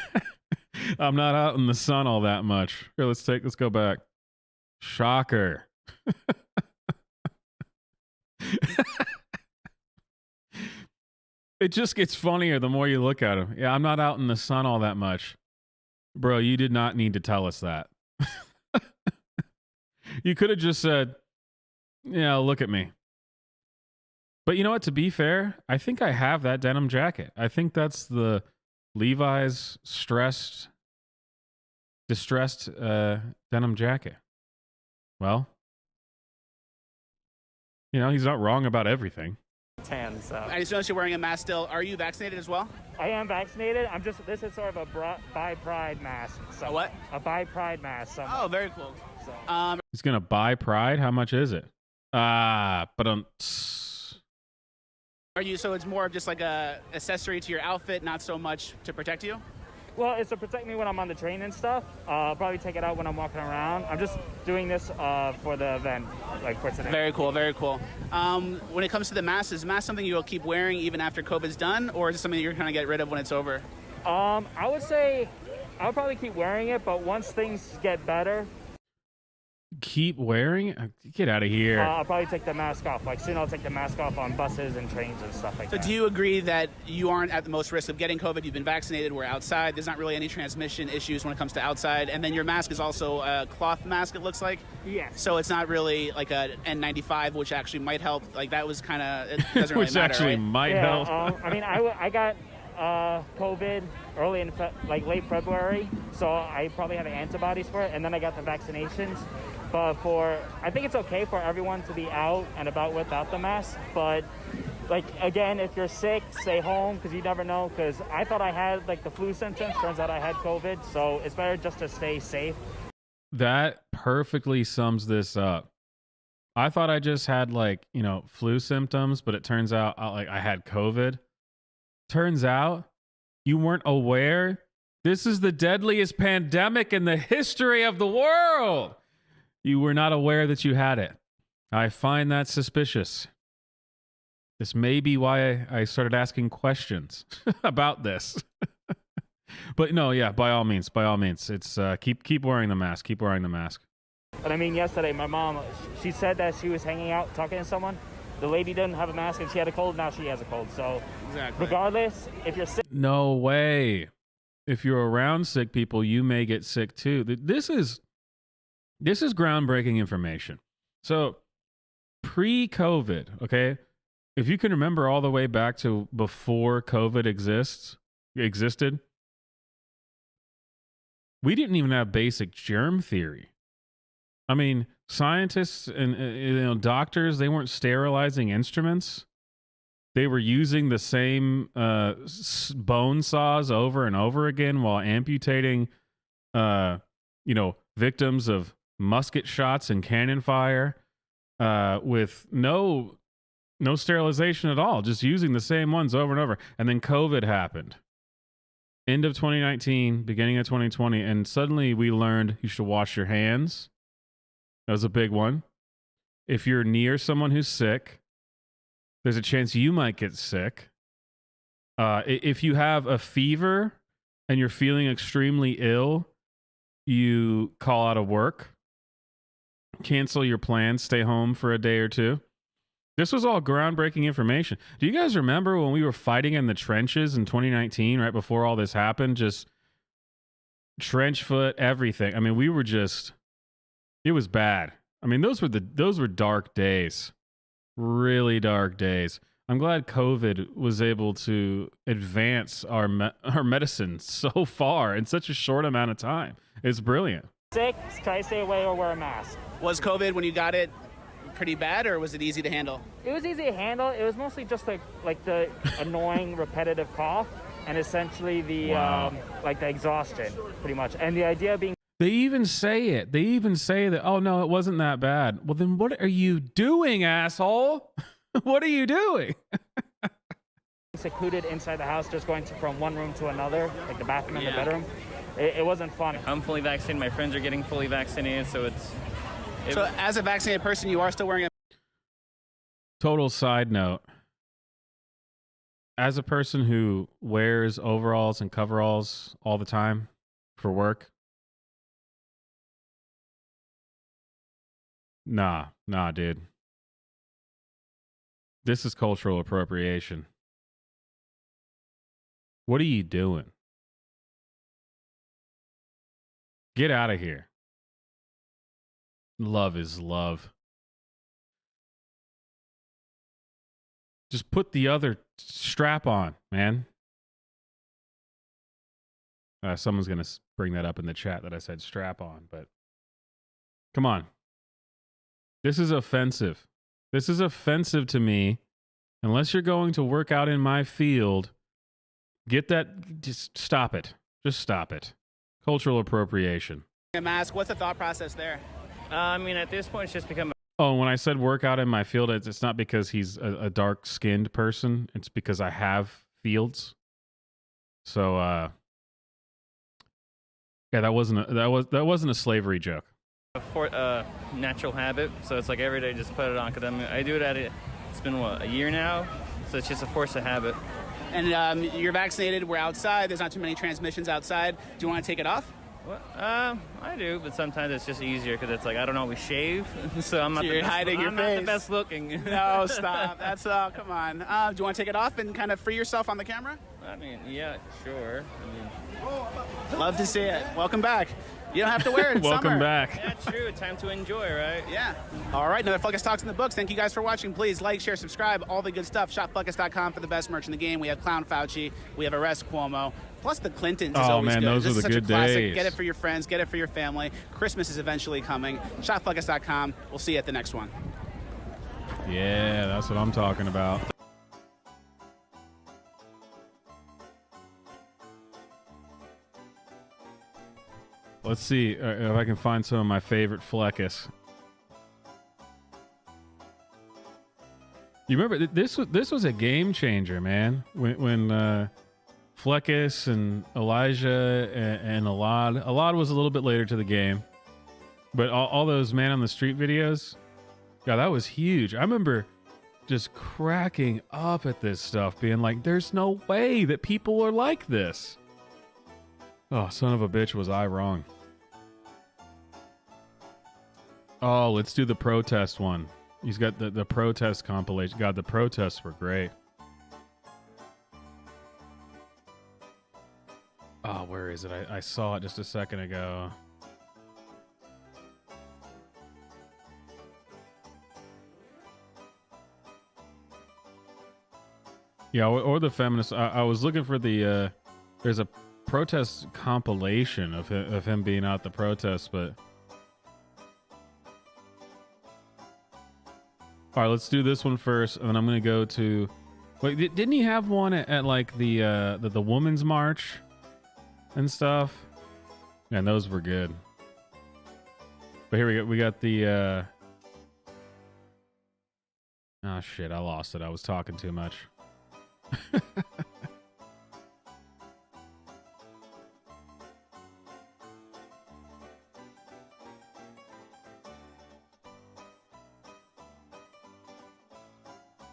out in the sun all that much. Here, let's go back. Shocker. It just gets funnier the more you look at him. Yeah, I'm not out in the sun all that much. Bro, you did not need to tell us that. You could have just said, yeah, look at me. But you know what? To be fair, I think I have that denim jacket. I think that's the Levi's distressed denim jacket. Well, he's not wrong about everything. tan. So I just noticed you're wearing a mask still. Are you vaccinated as well? I am vaccinated. This is sort of a buy pride mask. So A what? A buy pride mask. So Oh, very cool. So. He's gonna buy Pride. How much is it? But Are you? So it's more of just like a accessory to your outfit, not so much to protect you. Well, it's to protect me when I'm on the train and stuff. I'll probably take it out when I'm walking around. I'm just doing this for the event, like for today. Very cool, very cool. When it comes to the mask, is mask something you'll keep wearing even after COVID's done, or is it something you're going to get rid of when it's over? I would say I'll probably keep wearing it, but once things get better, Keep wearing? Get out of here. I'll probably take the mask off. Like soon I'll take the mask off on buses and trains and stuff like that. So do you agree that you aren't at the most risk of getting COVID? You've been vaccinated, we're outside. There's not really any transmission issues when it comes to outside. And then your mask is also a cloth mask, it looks like. Yes. So it's not really like a N95, which actually might help. Like that was kind of, it doesn't really Which matter, actually right? might help. I mean, I got COVID early in late February, so I probably have antibodies for it, and then I got the vaccinations. But I think it's okay for everyone to be out and about without the mask. But like again, if you're sick, stay home because you never know. Because I thought I had like the flu symptoms, turns out I had COVID, so it's better just to stay safe. That perfectly sums this up. I thought I just had flu symptoms, but it turns out I had COVID. Turns out you weren't aware. This is the deadliest pandemic in the history of the world. You were not aware that you had it. I find that suspicious. This may be why I started asking questions about this. But no, yeah, by all means, it's keep wearing the mask. Keep wearing the mask. But I mean, yesterday my mom, she said that she was hanging out talking to someone. The lady didn't have a mask and she had a cold. Now she has a cold. So regardless, if you're sick. No way. If you're around sick people, you may get sick too. This is groundbreaking information. So pre-COVID, okay, if you can remember all the way back to before COVID existed, we didn't even have basic germ theory. I mean, scientists and doctors, they weren't sterilizing instruments. They were using the same bone saws over and over again while amputating, victims of musket shots and cannon fire with no sterilization at all, just using the same ones over and over. And then COVID happened. End of 2019, beginning of 2020, and suddenly we learned you should wash your hands. That was a big one. If you're near someone who's sick, there's a chance you might get sick. If you have a fever and you're feeling extremely ill, you call out of work, cancel your plans, stay home for a day or two. This was all groundbreaking information. Do you guys remember when we were fighting in the trenches in 2019, right before all this happened? Just trench foot, everything. I mean, we were just, it was bad. I mean, those were dark days, really dark days. I'm glad COVID was able to advance our medicine so far in such a short amount of time. It's brilliant. Sick, try to stay away or wear a mask. Was COVID, when you got it, pretty bad, or was it easy to handle? It was easy to handle. It was mostly just like the annoying repetitive cough and essentially the the exhaustion, pretty much. And the idea being they even say it. They even say that, oh no, it wasn't that bad. Well, then what are you doing, asshole? What are you doing? secluded inside the house, just going from one room to another, like the bathroom and the bedroom. It wasn't fun. I'm fully vaccinated. My friends are getting fully vaccinated, so So as a vaccinated person, you are still wearing a... Total side note. As a person who wears overalls and coveralls all the time for work, nah, dude. This is cultural appropriation. What are you doing? Get out of here. Love is love. Just put the other strap on, man. Someone's going to bring that up in the chat that I said strap on, but come on. This is offensive. This is offensive to me. Unless you're going to work out in my field, get that, just stop it. Just stop it. Cultural appropriation. A mask, what's the thought process there? I mean, at this point, it's just become... Oh, when I said work out in my field, it's not because he's a dark-skinned person. It's because I have fields. So, Yeah, that wasn't a slavery joke. Natural habit, so it's like every day just put it on. Cause I do it it's been a year now, so it's just a force of habit. And you're vaccinated. We're outside. There's not too many transmissions outside. Do you want to take it off? Well, I do, but sometimes it's just easier because it's like I don't always shave, so I'm not. So you're hiding your face. I'm not the best looking. No, stop. That's come on. Do you want to take it off and kind of free yourself on the camera? I mean, yeah, sure. Love to see it. Welcome back. You don't have to wear it. Welcome summer. back. Yeah, true. Time to enjoy, right? Yeah. All right, another Fluckus Talks in the books. Thank you guys for watching. Please like, share, subscribe, all the good stuff. ShopFluckus.com for the best merch in the game. We have Clown Fauci. We have Arrest Cuomo. Plus the Clintons is always man, good. those This are is the such good a classic. days. Get it for your friends. Get it for your family. Christmas is eventually coming. ShopFluckus.com. We'll see you at the next one. Yeah, that's what I'm talking about. Let's see if I can find some of my favorite Fleckus. You remember this was a game changer, man. When Fleckus and Elijah and Alad was a little bit later to the game, but all those man on the street videos, yeah, that was huge. I remember just cracking up at this stuff, being like, "There's no way that people are like this." Oh, son of a bitch, was I wrong? Oh, let's do the protest one. He's got the protest compilation. God, the protests were great. Oh, where is it? I saw it just a second ago. Yeah, or the feminists. I was looking for the... there's a protest compilation of him being out the protest, but... All right, let's do this one first, and then I'm going to go to... Wait, didn't he have one at like the Women's March and stuff? Yeah, and those were good. But here we go. We got the... Oh, shit, I lost it. I was talking too much.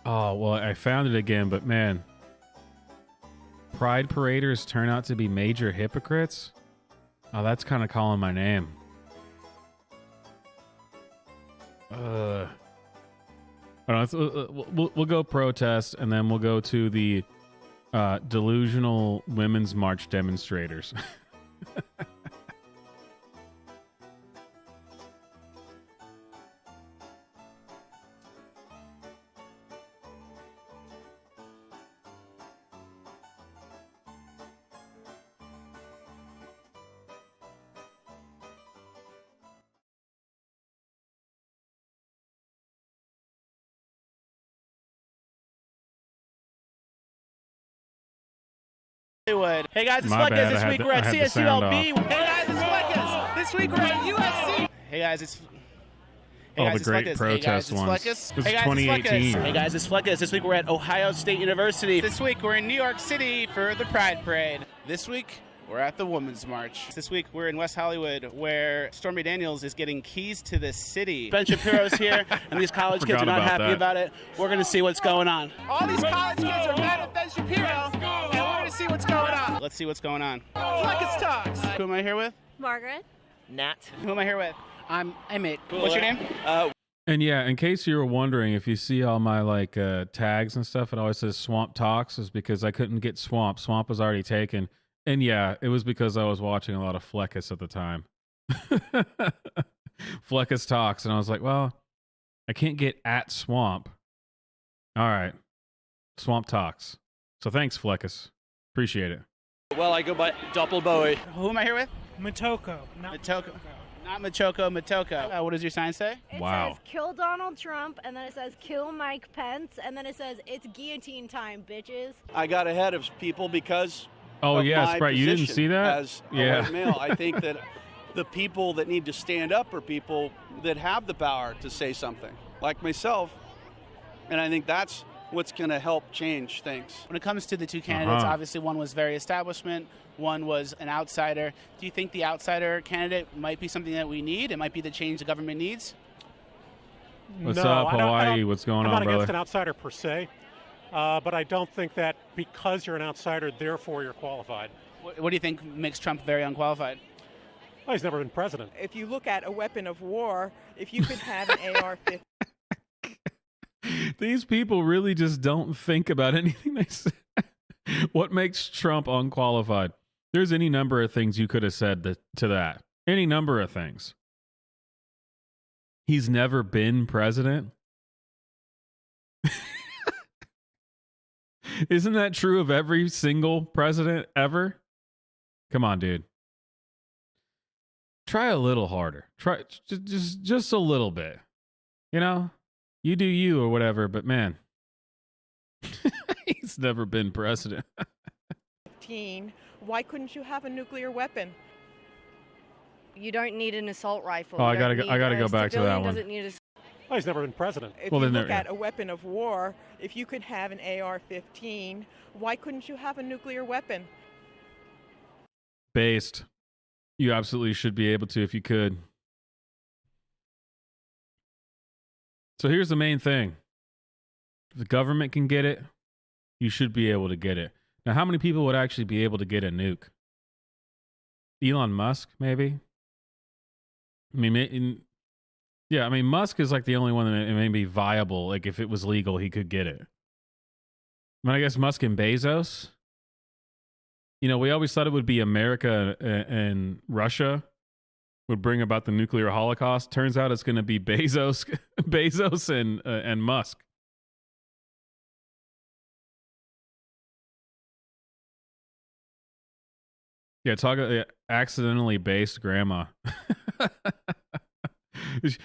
Oh, well, I found it again, but man, pride paraders turn out to be major hypocrites? Oh, that's kind of calling my name. I don't know, we'll go protest, and then we'll go to the delusional Women's March demonstrators. Hollywood. Hey guys, it's My Fleckus. bad, This week we're at CSULB. Hey off. guys, it's Fleckus. This week we're at USC. Hey guys, it's... Oh, the great protest ones. This is 2018. Hey guys, it's Fleckus. This week we're at Ohio State University. This week we're in New York City for the Pride Parade. This week we're at the Women's March. This week we're in West Hollywood, where Stormy Daniels is getting keys to the city. Ben Shapiro's here, and these college kids are not happy about it. We're going to see what's going on. All these college kids are mad at Ben Shapiro, and we're going to see what's going on. Let's see what's going on. Fleckus Talks. Who am I here with? Margaret. Nat. Who am I here with? I'm Emmett. What's your name? And yeah, in case you were wondering, if you see all my like tags and stuff, it always says Swamp Talks, is because I couldn't get Swamp. Swamp was already taken. And yeah, it was because I was watching a lot of Fleckus at the time. Fleckus Talks. And I was like, well, I can't get at Swamp. All right. Swamp Talks. So thanks, Fleckus. Appreciate it. Well, I go by Doppel Bowie. Who am I here with? Matoko. Matoko. Not Machoko, Matoko. What does your sign say? It says kill Donald Trump, and then it says kill Mike Pence, and then it says it's guillotine time, bitches. I got ahead of people because Oh, of yeah, my Sprite, you didn't position see that? As a Yeah. white male, I think that the people that need to stand up are people that have the power to say something, like myself. And I think that's what's going to help change things. When it comes to the two candidates, obviously one was very establishment, one was an outsider. Do you think the outsider candidate might be something that we need? It might be the change the government needs? What's up, Hawaii? What's going on, brother? I'm not against an outsider per se, but I don't think that because you're an outsider, therefore you're qualified. What do you think makes Trump very unqualified? Well, he's never been president. If you look at a weapon of war, if you could have an AR-15. These people really just don't think about anything they say. What makes Trump unqualified? There's any number of things you could have said to that. Any number of things. He's never been president. Isn't that true of every single president ever? Come on, dude. Try a little harder. Try just a little bit. You know? You do you or whatever, but man, he's never been president. Why couldn't you have a nuclear weapon? You don't need an assault rifle. Oh, I gotta go back to that one. Oh, he's never been president. If you look at a weapon of war, if you could have an AR-15, why couldn't you have a nuclear weapon? Based. You absolutely should be able to if you could. So here's the main thing. If the government can get it, you should be able to get it. Now, how many people would actually be able to get a nuke? Elon Musk, maybe? I mean, yeah, I mean, Musk is like the only one that may be viable. Like, if it was legal, he could get it. I mean, I guess Musk and Bezos. You know, we always thought it would be America and Russia would bring about the nuclear holocaust. Turns out it's going to be Bezos and Musk. Yeah, talk accidentally based grandma.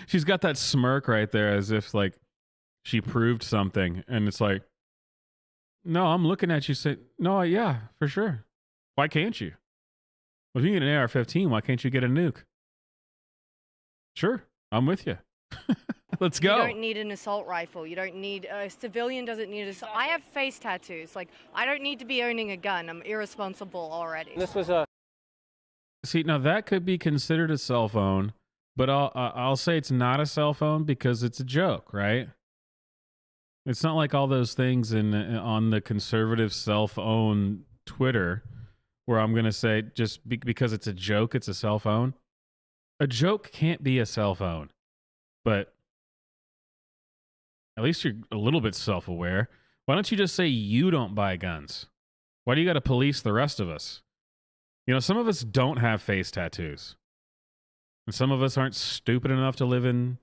She's got that smirk right there as if like she proved something. And it's like, no, I'm looking at you say, no, yeah, for sure. Why can't you? Well, if you get an AR-15, why can't you get a nuke? Sure, I'm with you. Let's go. You don't need an assault rifle. You don't need a civilian. Doesn't need a. I have face tattoos. Like, I don't need to be owning a gun. I'm irresponsible already. This was a. See, now that could be considered a cell phone, but I'll say it's not a cell phone because it's a joke, right? It's not like all those things on the conservative self-owned Twitter where I'm going to say just because it's a joke, it's a cell phone. A joke can't be a cell phone, but at least you're a little bit self-aware. Why don't you just say you don't buy guns? Why do you got to police the rest of us? You know, some of us don't have face tattoos. And some of us aren't stupid enough to live in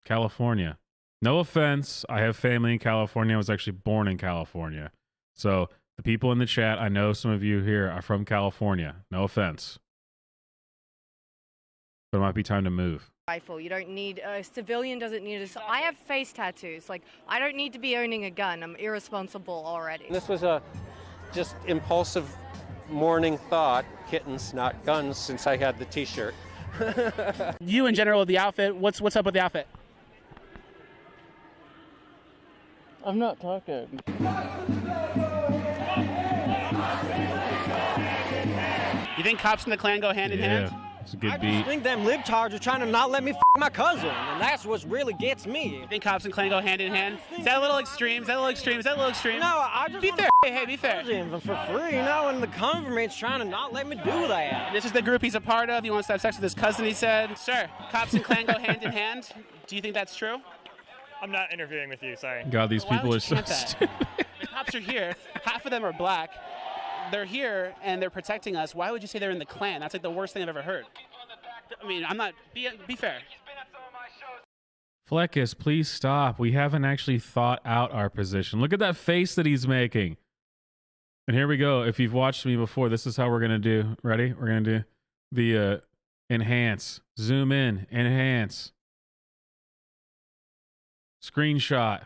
California. No offense. I have family in California. I was actually born in California. So the people in the chat, I know some of you here are from California. No offense. But it might be time to move. Rifle. You don't need a civilian. Doesn't need a. I have face tattoos. Like, I don't need to be owning a gun. I'm irresponsible already. This was a just impulsive morning thought. Kittens, not guns, since I had the T-shirt. You in general, the outfit. What's up with the outfit? I'm not talking. You think cops and the Klan go hand in hand? It's a good I beat. just think them libtards are trying to not let me my cousin, and that's what really gets me. You think cops and Klan go hand in hand? Is that a little extreme? Is that a little extreme? Is that a little extreme? No, I just be fair. Hey, be fair. For free, you know, and the government's trying to not let me do that. This is the group he's a part of. He wants to have sex with his cousin, he said. Sir, cops and Klan go hand in hand. Do you think that's true? I'm not interviewing with you, sorry. God, these people are so stupid. The cops are here. Half of them are black. They're here, and they're protecting us. Why would you say they're in the Klan? That's like the worst thing I've ever heard. I mean, I'm not... Be fair. Fleckus, please stop. We haven't actually thought out our position. Look at that face that he's making. And here we go. If you've watched me before, this is how we're going to do. Ready? We're going to do the enhance. Zoom in. Enhance. Screenshot.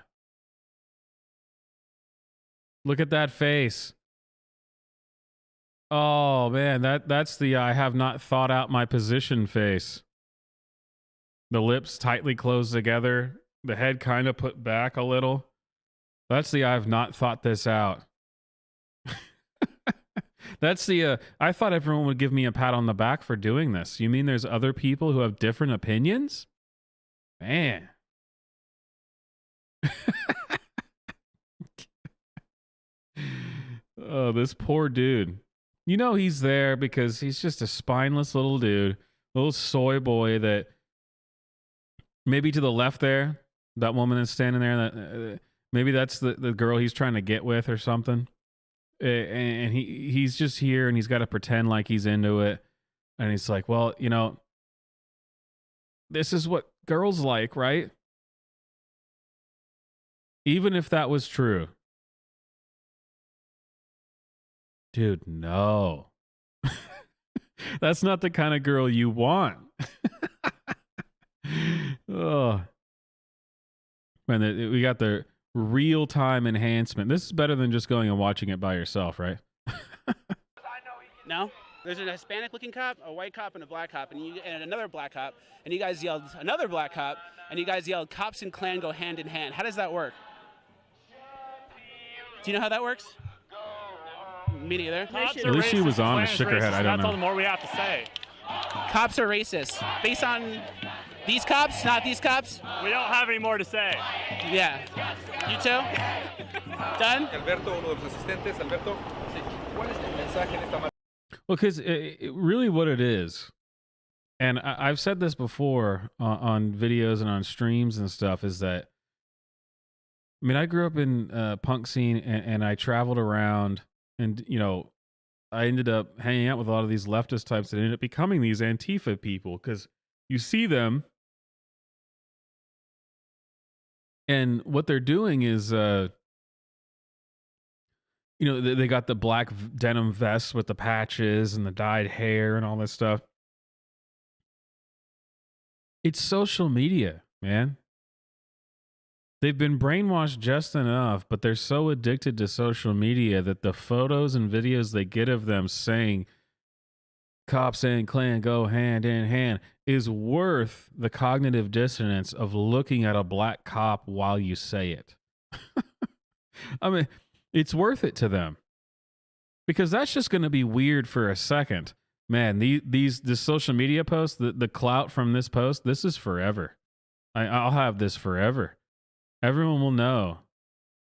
Look at that face. Oh, man. That's the I have not thought out my position face. The lips tightly closed together. The head kind of put back a little. That's the I've not thought this out. That's the I thought everyone would give me a pat on the back for doing this. You mean there's other people who have different opinions? Man. Oh, this poor dude. You know he's there because he's just a spineless little dude, little soy boy that maybe to the left there, that woman that's standing there, that maybe that's the girl he's trying to get with or something. And he's just here and he's got to pretend like he's into it. And he's like, well, you know, this is what girls like, right? Even if that was true. Dude, no. That's not the kind of girl you want. Oh. Man, we got the real-time enhancement. This is better than just going and watching it by yourself, right? No? There's an Hispanic-looking cop, a white cop, and a black cop, and another black cop, and you guys yelled another black cop, and you guys yelled cops and Klan go hand in hand. How does that work? Do you know how that works? Me neither. At least she was on to shook her head. I don't know. That's all the more we have to say. Cops are racist. Based on these cops, not these cops? We don't have any more to say. Yeah. You too? Done? Alberto, uno de los asistentes. Alberto, ¿cuál es el mensaje en esta? Well, because really what it is, and I've said this before on videos and on streams and stuff, is that, I mean, I grew up in punk scene and I traveled around and, you know, I ended up hanging out with a lot of these leftist types that ended up becoming these Antifa people because you see them and what they're doing is, you know, they got the black denim vests with the patches and the dyed hair and all this stuff. It's social media, man. They've been brainwashed just enough, but they're so addicted to social media that the photos and videos they get of them saying cops and Klan go hand in hand is worth the cognitive dissonance of looking at a black cop while you say it. I mean, it's worth it to them because that's just going to be weird for a second. Man, this social media post, the clout from this post, this is forever. I'll have this forever. Everyone will know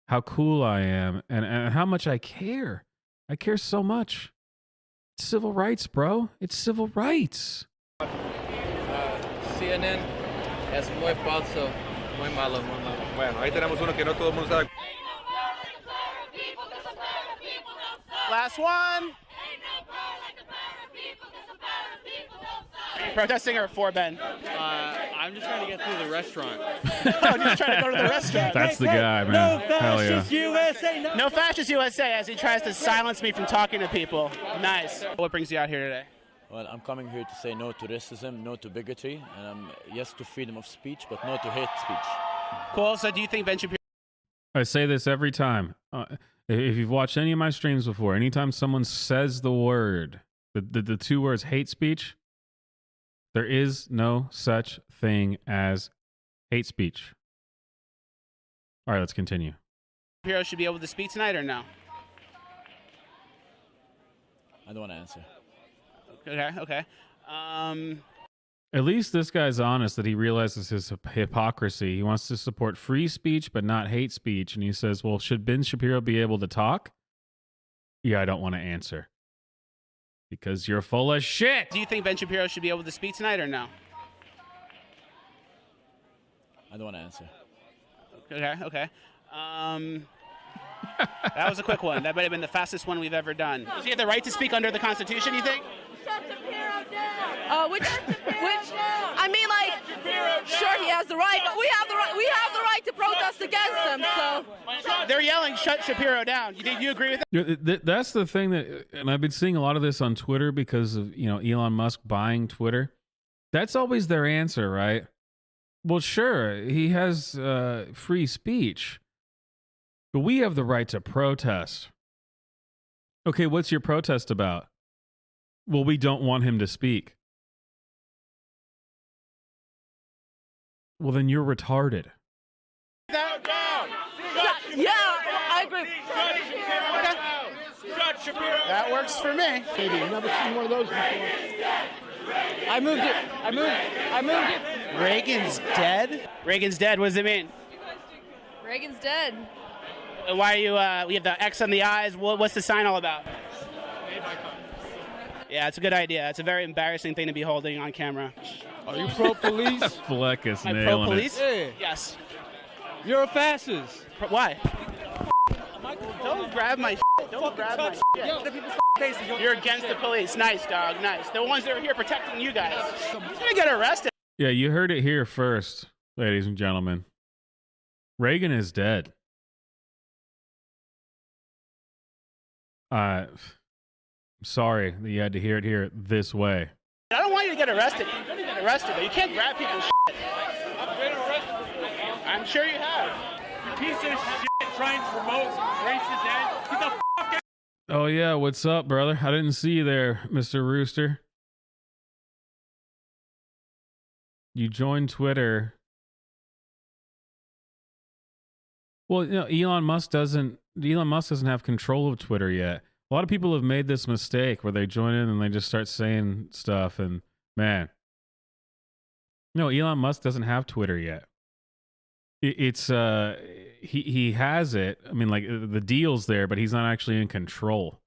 how cool I am and how much I care. I care so much. It's civil rights, bro. It's civil rights. CNN es muy falso, muy malo, muy malo. Bueno, ahí tenemos uno que no todo el mundo sabe. Last one. Are you protesting or for Ben? I'm just trying to get through the restaurant. I'm just trying to go to the restaurant. That's the guy, man. No Hell yeah. fascist USA. No fascist USA as he tries to silence me from talking to people. Nice. What brings you out here today? Well, I'm coming here to say no to racism, no to bigotry, and yes to freedom of speech, but no to hate speech. Cool. So do you think Ben Shapiro... I say this every time. If you've watched any of my streams before, anytime someone says the word, the two words hate speech, there is no such thing as hate speech. All right, let's continue. Shapiro should be able to speak tonight or no? I don't want to answer. Okay. At least this guy's honest that he realizes his hypocrisy. He wants to support free speech but not hate speech. And he says, well, should Ben Shapiro be able to talk? Yeah, I don't want to answer. Because you're full of shit. Do you think Ben Shapiro should be able to speak tonight or no? I don't want to answer. Okay. That was a quick one. That might have been the fastest one we've ever done. Does he have the right to speak under the Constitution, you think? Which I mean, like, sure, he has the right, but we have the right to protest against him. So they're yelling, "Shut Shapiro down." Do you agree with that? That's the thing that, and I've been seeing a lot of this on Twitter because of, you know, Elon Musk buying Twitter. That's always their answer, right? Well, sure, he has free speech, but we have the right to protest. Okay, what's your protest about? Well, we don't want him to speak. Well, then you're retarded. yeah, Shapiro. That works for me. Maybe you've never seen one of those before. I moved it. I moved it. Reagan's dead? Reagan's dead. What does it mean? Reagan's dead. Why are you, we have the X on the eyes. What's the sign all about? Yeah, it's a good idea. It's a very embarrassing thing to be holding on camera. Are you pro-police? Fleck is Am I nailing pro-police? Yeah. Yes. You're a fascist. Why? Don't grab my Don't grab my You're against the police. Nice, dog. Nice. The ones that are here protecting you guys. You're gonna get arrested. Yeah, you heard it here first, ladies and gentlemen. Reagan is dead. Sorry that you had to hear it here this way. I don't want you to get arrested. You're gonna get arrested, though. You can't grab people's shit. I've been arrested. I'm sure you have. Piece of shit trying to promote racist and get the f*** out. Oh, yeah. What's up, brother? I didn't see you there, Mr. Rooster. You joined Twitter. Well, you know, Elon Musk doesn't have control of Twitter yet. A lot of people have made this mistake where they join in and they just start saying stuff, and man, no, Elon Musk doesn't have Twitter yet. It's he has it. I mean, like, the deal's there, but he's not actually in control.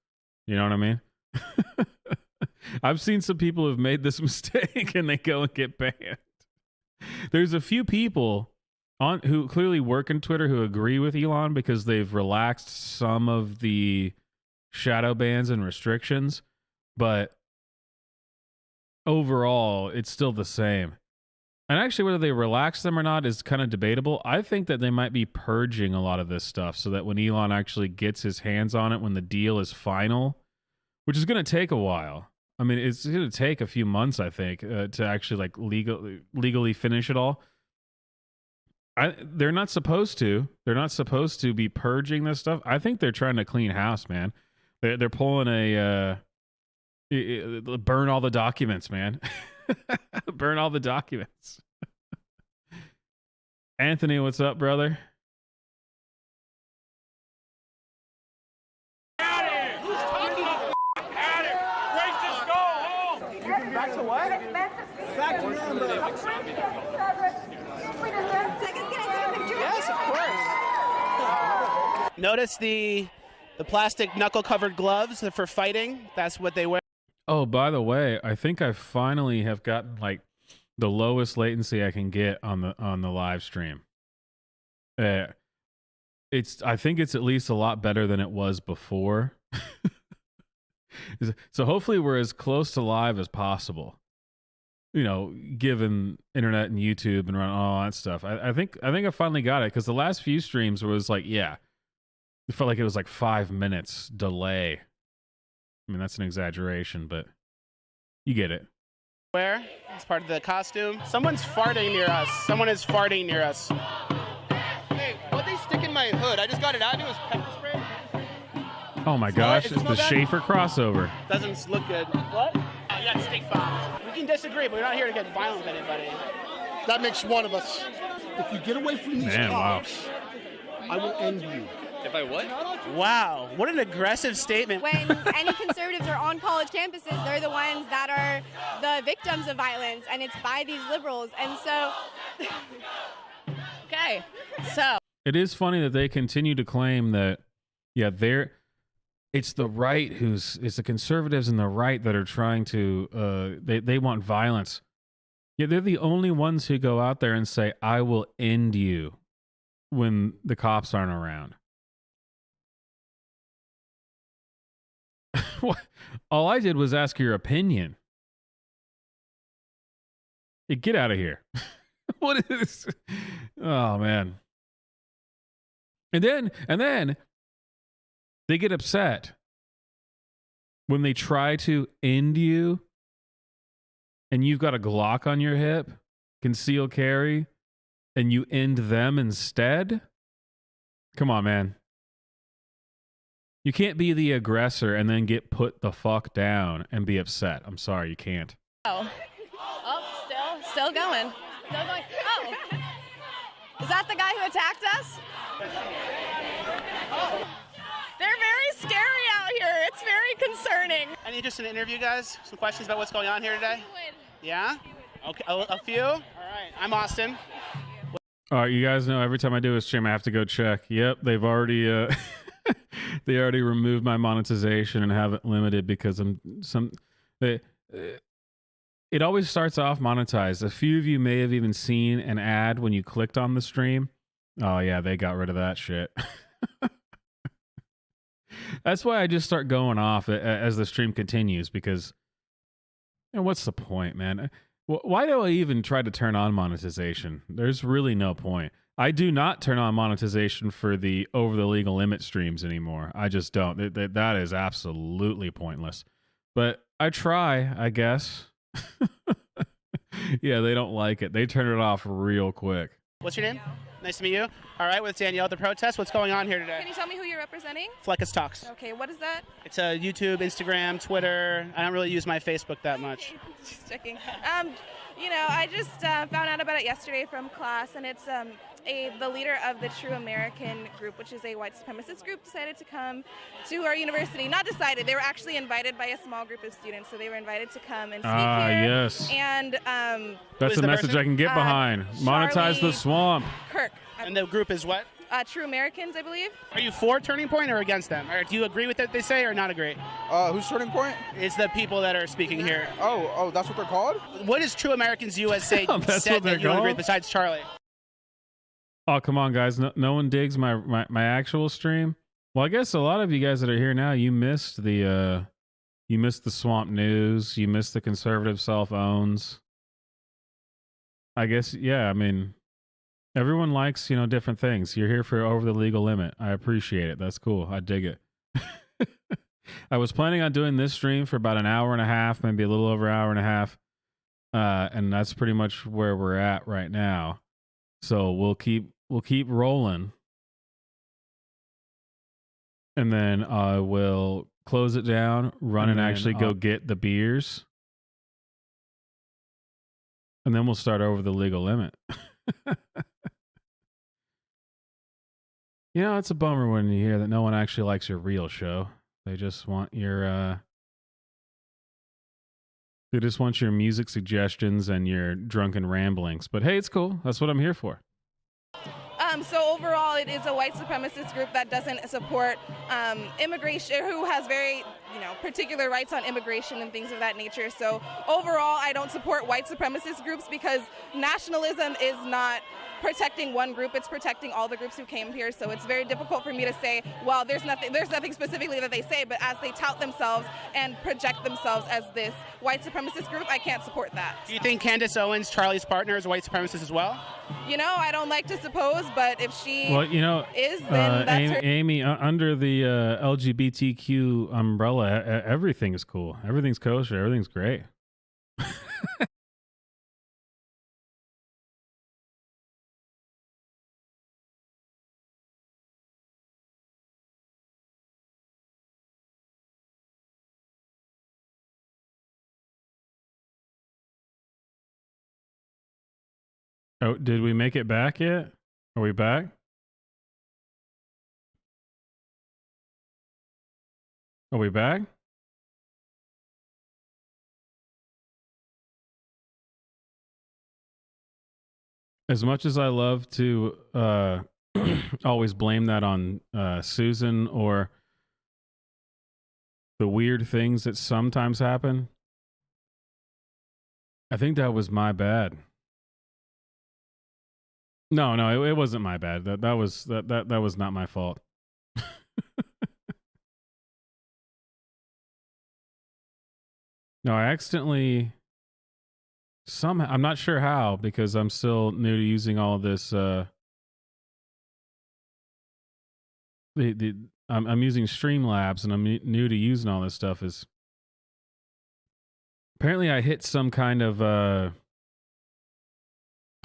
You know what I mean? I've seen some people who've made this mistake and they go and get banned. There's a few people who clearly work in Twitter who agree with Elon because they've relaxed some of the shadow bans and restrictions, but overall it's still the same. And actually, whether they relax them or not is kind of debatable. I think that they might be purging a lot of this stuff so that when Elon actually gets his hands on it, when the deal is final, which is going to take a while. I mean, it's going to take a few months, I think, to actually like legally finish it all. They're not supposed to. They're not supposed to be purging this stuff. I think they're trying to clean house, man. They're pulling a burn all the documents, man. Burn all the documents. Anthony, what's up, brother? Who's talking about at it? Racist, go home. Back to what? Back to normal. Yes, of course. Notice the plastic knuckle-covered gloves for fighting. That's what they wear. Oh, by the way, I think I finally have gotten like the lowest latency I can get on the live stream. I think it's at least a lot better than it was before. So hopefully we're as close to live as possible. You know, given internet and YouTube and all that stuff. I think I finally got it, because the last few streams was like, yeah, it felt like it was like 5 minutes delay. I mean, that's an exaggeration, but you get it. Where? It's part of the costume. Someone's farting near us. Someone is farting near us. Hey, what they stick in my hood? I just got it out. It was pepper spray. Oh my gosh, it's the Schaefer crossover. Doesn't look good. What? Oh, you got steak bombs. We can disagree, but we're not here to get violent with anybody. That makes one of us. If you get away from these cops, I will end you. If I what? Wow, what an aggressive statement. When any conservatives are on college campuses, they're the ones that are the victims of violence, and it's by these liberals. And so, okay, so. It is funny that they continue to claim that, yeah, it's the right it's the conservatives and the right that are trying to, they want violence. Yeah, they're the only ones who go out there and say, I will end you when the cops aren't around. All I did was ask your opinion. Hey, get out of here. What is this? Oh, man. And then they get upset when they try to end you and you've got a Glock on your hip, concealed carry, and you end them instead. Come on, man. You can't be the aggressor and then get put the fuck down and be upset. I'm sorry, you can't. Oh, still going. Still going. Oh, is that the guy who attacked us? Oh. They're very scary out here. It's very concerning. Any interest in an interview, guys? Some questions about what's going on here today? Yeah? Okay, a few? All right, I'm Austin. All right, you guys know every time I do a stream, I have to go check. Yep, they've already they already removed my monetization and have it limited because it always starts off monetized. A few of you may have even seen an ad when you clicked on the stream. Oh yeah, they got rid of that shit. That's why I just start going off as the stream continues because, you know, what's the point, man? Why do I even try to turn on monetization? There's really no point. I do not turn on monetization for the over the legal limit streams anymore. I just don't. That is absolutely pointless. But I try, I guess. Yeah, they don't like it. They turn it off real quick. What's your name? Nice to meet you. All right, with Danielle at the protest. What's going on here today? Can you tell me who you're representing? Fleckus Talks. Okay, what is that? It's a YouTube, Instagram, Twitter. I don't really use my Facebook that much. Just checking. You know, I just found out about it yesterday from class, and it's the leader of the True American group, which is a white supremacist group, decided to come to our university. Not decided, they were actually invited by a small group of students, so they were invited to come and speak here. Yes. And that's a message I can get behind. Monetize the swamp. Kirk. And the group is what? True Americans, I believe. Are you for Turning Point or against them? Or do you agree with what they say or not agree? Who's Turning Point? It's the people that are speaking here. Oh, that's what they're called? What is True Americans USA said that you agree besides Charlie? Oh, come on, guys. No one digs my actual stream. Well, I guess a lot of you guys that are here now, you missed the swamp news. You missed the conservative self-owns. I guess, yeah, I mean, everyone likes, you know, different things. You're here for over the legal limit. I appreciate it. That's cool. I dig it. I was planning on doing this stream for about an hour and a half, maybe a little over an hour and a half. And that's pretty much where we're at right now. So we'll keep rolling. And then I will close it down, run and actually go get the beers. And then we'll start over the legal limit. You know, it's a bummer when you hear that no one actually likes your real show. They just want your music suggestions and your drunken ramblings. But hey, it's cool. That's what I'm here for. So overall, it is a white supremacist group that doesn't support immigration, who has very, particular rights on immigration and things of that nature. So overall, I don't support white supremacist groups because nationalism is not protecting one group, it's protecting all the groups who came here. So it's very difficult for me to say, well, there's nothing specifically that they say, but as they tout themselves and project themselves as this white supremacist group, I can't support that. Do you think Candace Owens, Charlie's partner, is a white supremacist as well? I don't like to suppose, but if she is, then that's her. Amy, under the LGBTQ umbrella, everything is cool. Everything's kosher. Everything's great. Oh, did we make it back yet? Are we back? Are we back? As much as I love to always blame that on Susan or the weird things that sometimes happen, I think that was my bad. No, it wasn't my bad. That was not my fault. No, I accidentally somehow, I'm not sure how, because I'm still new to using all of this. I'm using Streamlabs and I'm new to using all this stuff. Is apparently I hit some kind of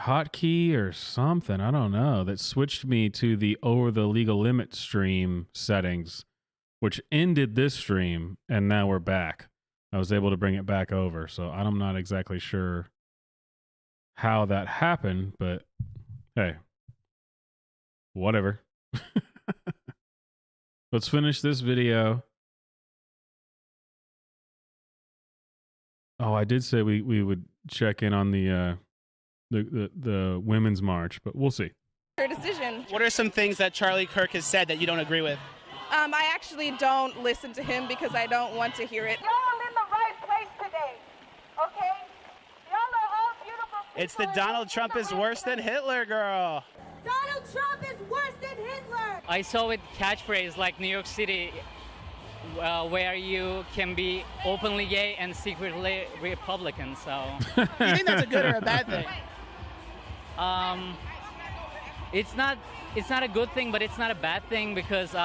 hotkey or something, I don't know, that switched me to the over the legal limit stream settings, which ended this stream, and now we're back. I was able to bring it back over, so I'm not exactly sure how that happened, but hey, whatever. Let's finish this video Oh, I did say we would check in on the women's march, but we'll see. Her decision. What are some things that Charlie Kirk has said that you don't agree with? I actually don't listen to him because I don't want to hear it. Y'all are in the right place today, okay? Y'all are all beautiful people. It's the Donald Trump is worse than Hitler, girl. Donald Trump is worse than Hitler. I saw with catchphrase like New York City, where you can be openly gay and secretly Republican. So, You think that's a good or a bad thing? It's not a good thing, but it's not a bad thing because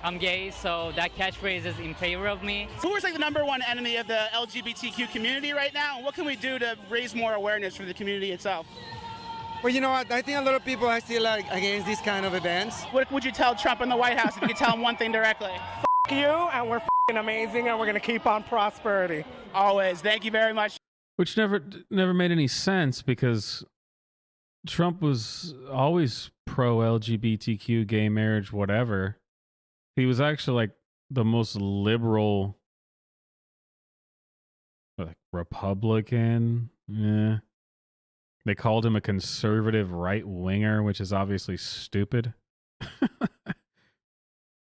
I'm gay, so that catchphrase is in favor of me. Who is like the #1 enemy of the LGBTQ community right now? And what can we do to raise more awareness for the community itself? Well, you know what? I think a lot of people are still against these kind of events. What would you tell Trump in the White House if you could tell him one thing directly? F*** you, and we're f***ing amazing, and we're going to keep on prosperity. Always. Thank you very much. Which never made any sense because Trump was always pro-LGBTQ, gay marriage, whatever. He was actually like the most liberal Republican. Yeah. They called him a conservative right-winger, which is obviously stupid.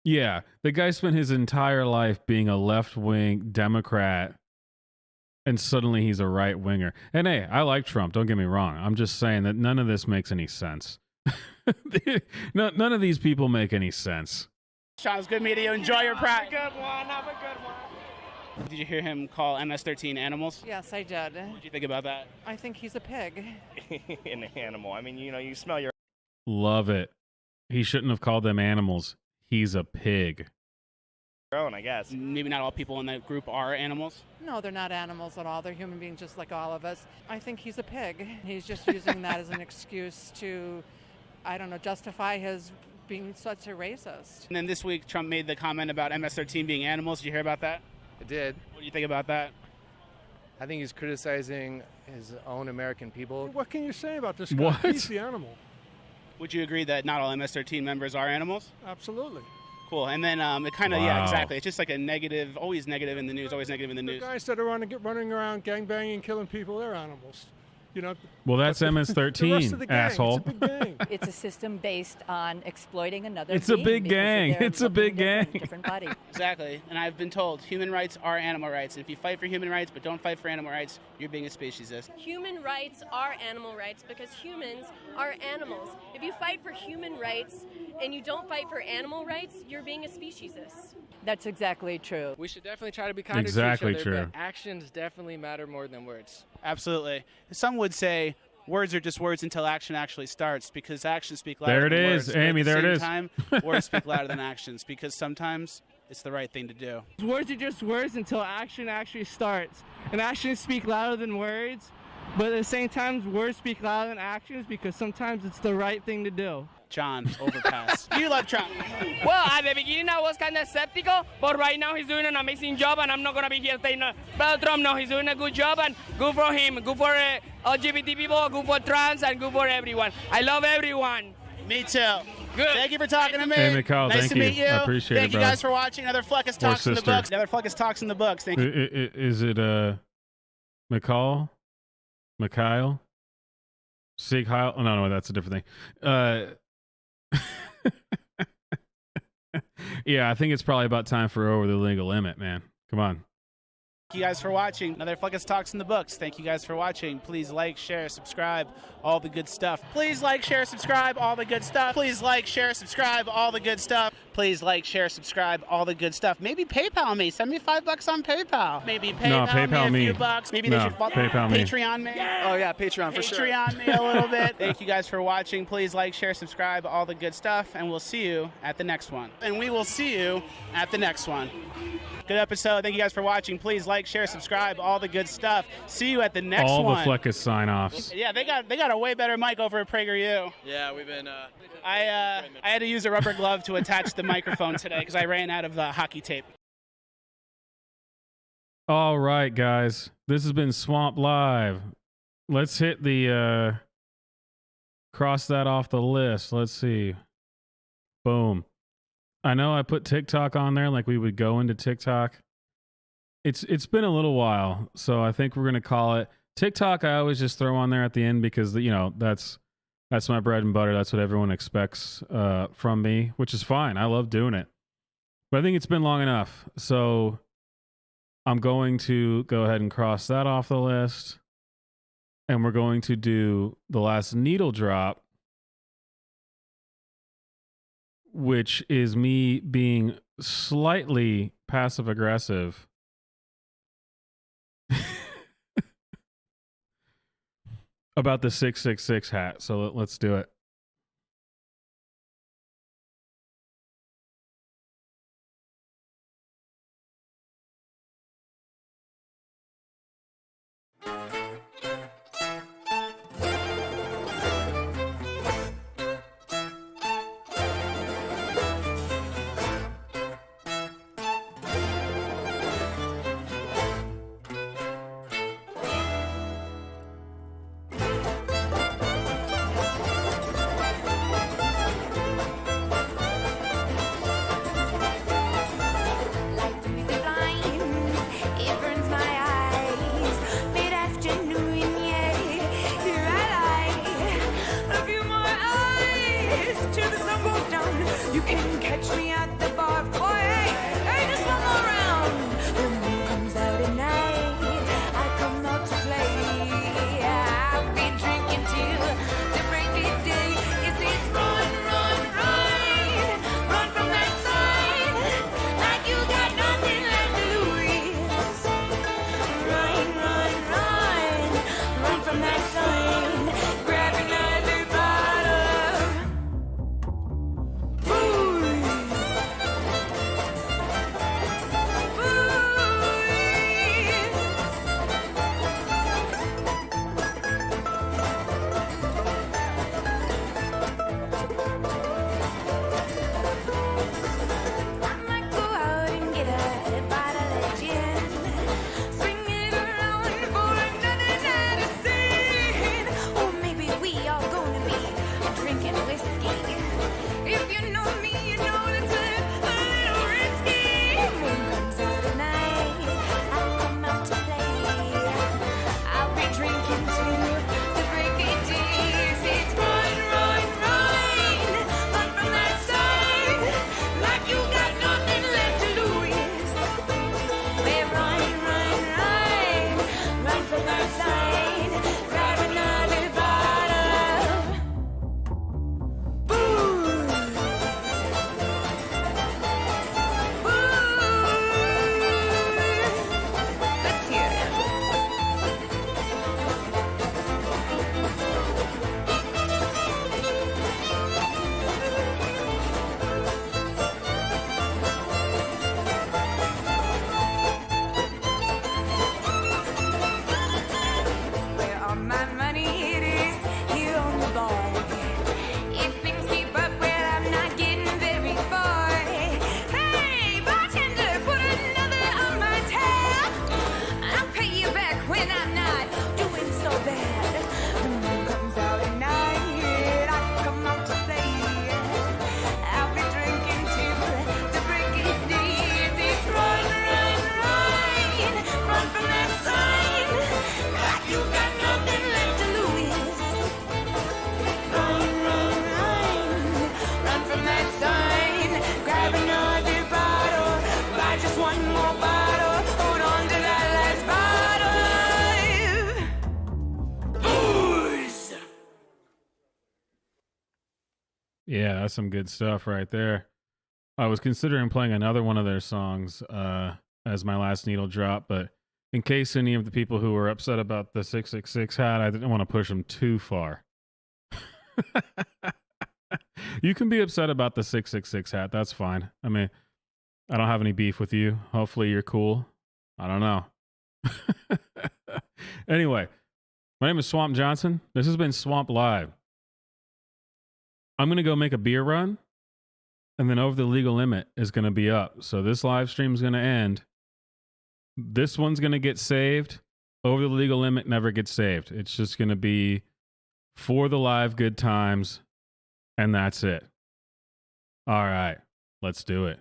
Yeah, the guy spent his entire life being a left-wing Democrat, and suddenly he's a right-winger. And hey, I like Trump, don't get me wrong. I'm just saying that none of this makes any sense. None of these people make any sense. Sean, it was good meeting you. Enjoy your pride. Have a good one. Have a good one. Did you hear him call MS-13 animals? Yes, I did. What did you think about that? I think he's a pig. An animal. I mean, you smell your... Love it. He shouldn't have called them animals. He's a pig. Own, I guess. Maybe not all people in that group are animals. No, they're not animals at all. They're human beings just like all of us. I think he's a pig. He's just using that as an excuse to, I don't know, justify his being such a racist. And then this week, Trump made the comment about MS-13 being animals. Did you hear about that? I did. What do you think about that? I think he's criticizing his own American people. What can you say about this guy? What? He's the animal. Would you agree that not all MS-13 members are animals? Absolutely. Cool. And then it kind of, Wow. yeah, exactly. It's just like a negative, always negative in the news, always negative in the news. The guys that are running around gangbanging, killing people, they're animals. You know. Well, that's The rest of MS-13, the gang, asshole. It's a big gang. It's a system based on exploiting another It's a being big because gang. they're It's a big different- gang. Different body. Exactly. And I've been told human rights are animal rights. And if you fight for human rights but don't fight for animal rights, you're being a speciesist. Human rights are animal rights because humans are animals. If you fight for human rights and you don't fight for animal rights, you're being a speciesist. That's exactly true. We should definitely try to be kinder Exactly to each other, true. but actions definitely matter more than words. Absolutely. Some would say words are just words until action actually starts because actions speak louder There it than is, words. But Amy, at the there it same is. time, words speak louder than actions because sometimes it's the right thing to do. Words are just words until action actually starts. And actions speak louder than words, but at the same time, words speak louder than actions because sometimes it's the right thing to do. John, overpass. You love Trump. Well, at the beginning I was kind of skeptical, but right now he's doing an amazing job, and I'm not going to be here saying, Brother Trump, no, he's doing a good job, and good for him, good for LGBT people, good for trans, and good for everyone. I love everyone. Me too. Good. Thank you for talking to me. Hey, Mikhail, nice thank to you. meet you. I appreciate Thank it, you bro. guys for watching. Another Fleckus Talks in the sister. Books. Another Fleckus Talks in the Books. Thank you. Is it Mikhail? Sig Heil? Oh, no, that's a different thing. Yeah, I think it's probably about time for Over the Legal Limit, man. Come on. Thank you guys for watching. Another Fleckus Talks in the Books. Thank you guys for watching. Please like, share, subscribe, all the good stuff. Please like, share, subscribe, all the good stuff. Please like, share, subscribe, all the good stuff. Please like, share, subscribe, all the good stuff. Maybe PayPal me. Send me $5 on PayPal. Maybe PayPal me a few bucks. Maybe they should PayPal me. Patreon me. Oh, yeah, Patreon for sure. Patreon me a little bit. Thank you guys for watching. Please like, share, subscribe, all the good stuff. And we'll see you at the next one. And we will see you at the next one. Good episode. Thank you guys for watching. Please like, share, subscribe, all the good stuff. See you at the next All one. the Fleckus sign-offs. Yeah, they got a way better mic over at PragerU. Yeah, we've been... I had to use a rubber glove to attach the microphone today because I ran out of hockey tape. All right, guys. This has been Swamp Live. Let's hit the... cross that off the list. Let's see. Boom. I know I put TikTok on there like we would go into TikTok. it's been a little while, so I think we're gonna call it TikTok. I always just throw on there at the end because that's my bread and butter. That's what everyone expects from me, which is fine. I love doing it, but I think it's been long enough, so I'm going to go ahead and cross that off the list, and we're going to do the last needle drop, which is me being slightly passive aggressive about the 666 hat. So let's do it. Yeah, that's some good stuff right there. I was considering playing another one of their songs as my last needle drop, but in case any of the people who were upset about the 666 hat, I didn't want to push them too far. You can be upset about the 666 hat. That's fine. I mean, I don't have any beef with you. Hopefully you're cool. I don't know. Anyway, my name is Swamp Johnson. This has been Swamp Live. I'm going to go make a beer run, and then Over the Legal Limit is going to be up. So this live stream is going to end. This one's going to get saved. Over the Legal Limit never gets saved. It's just going to be for the live good times, and that's it. All right, let's do it.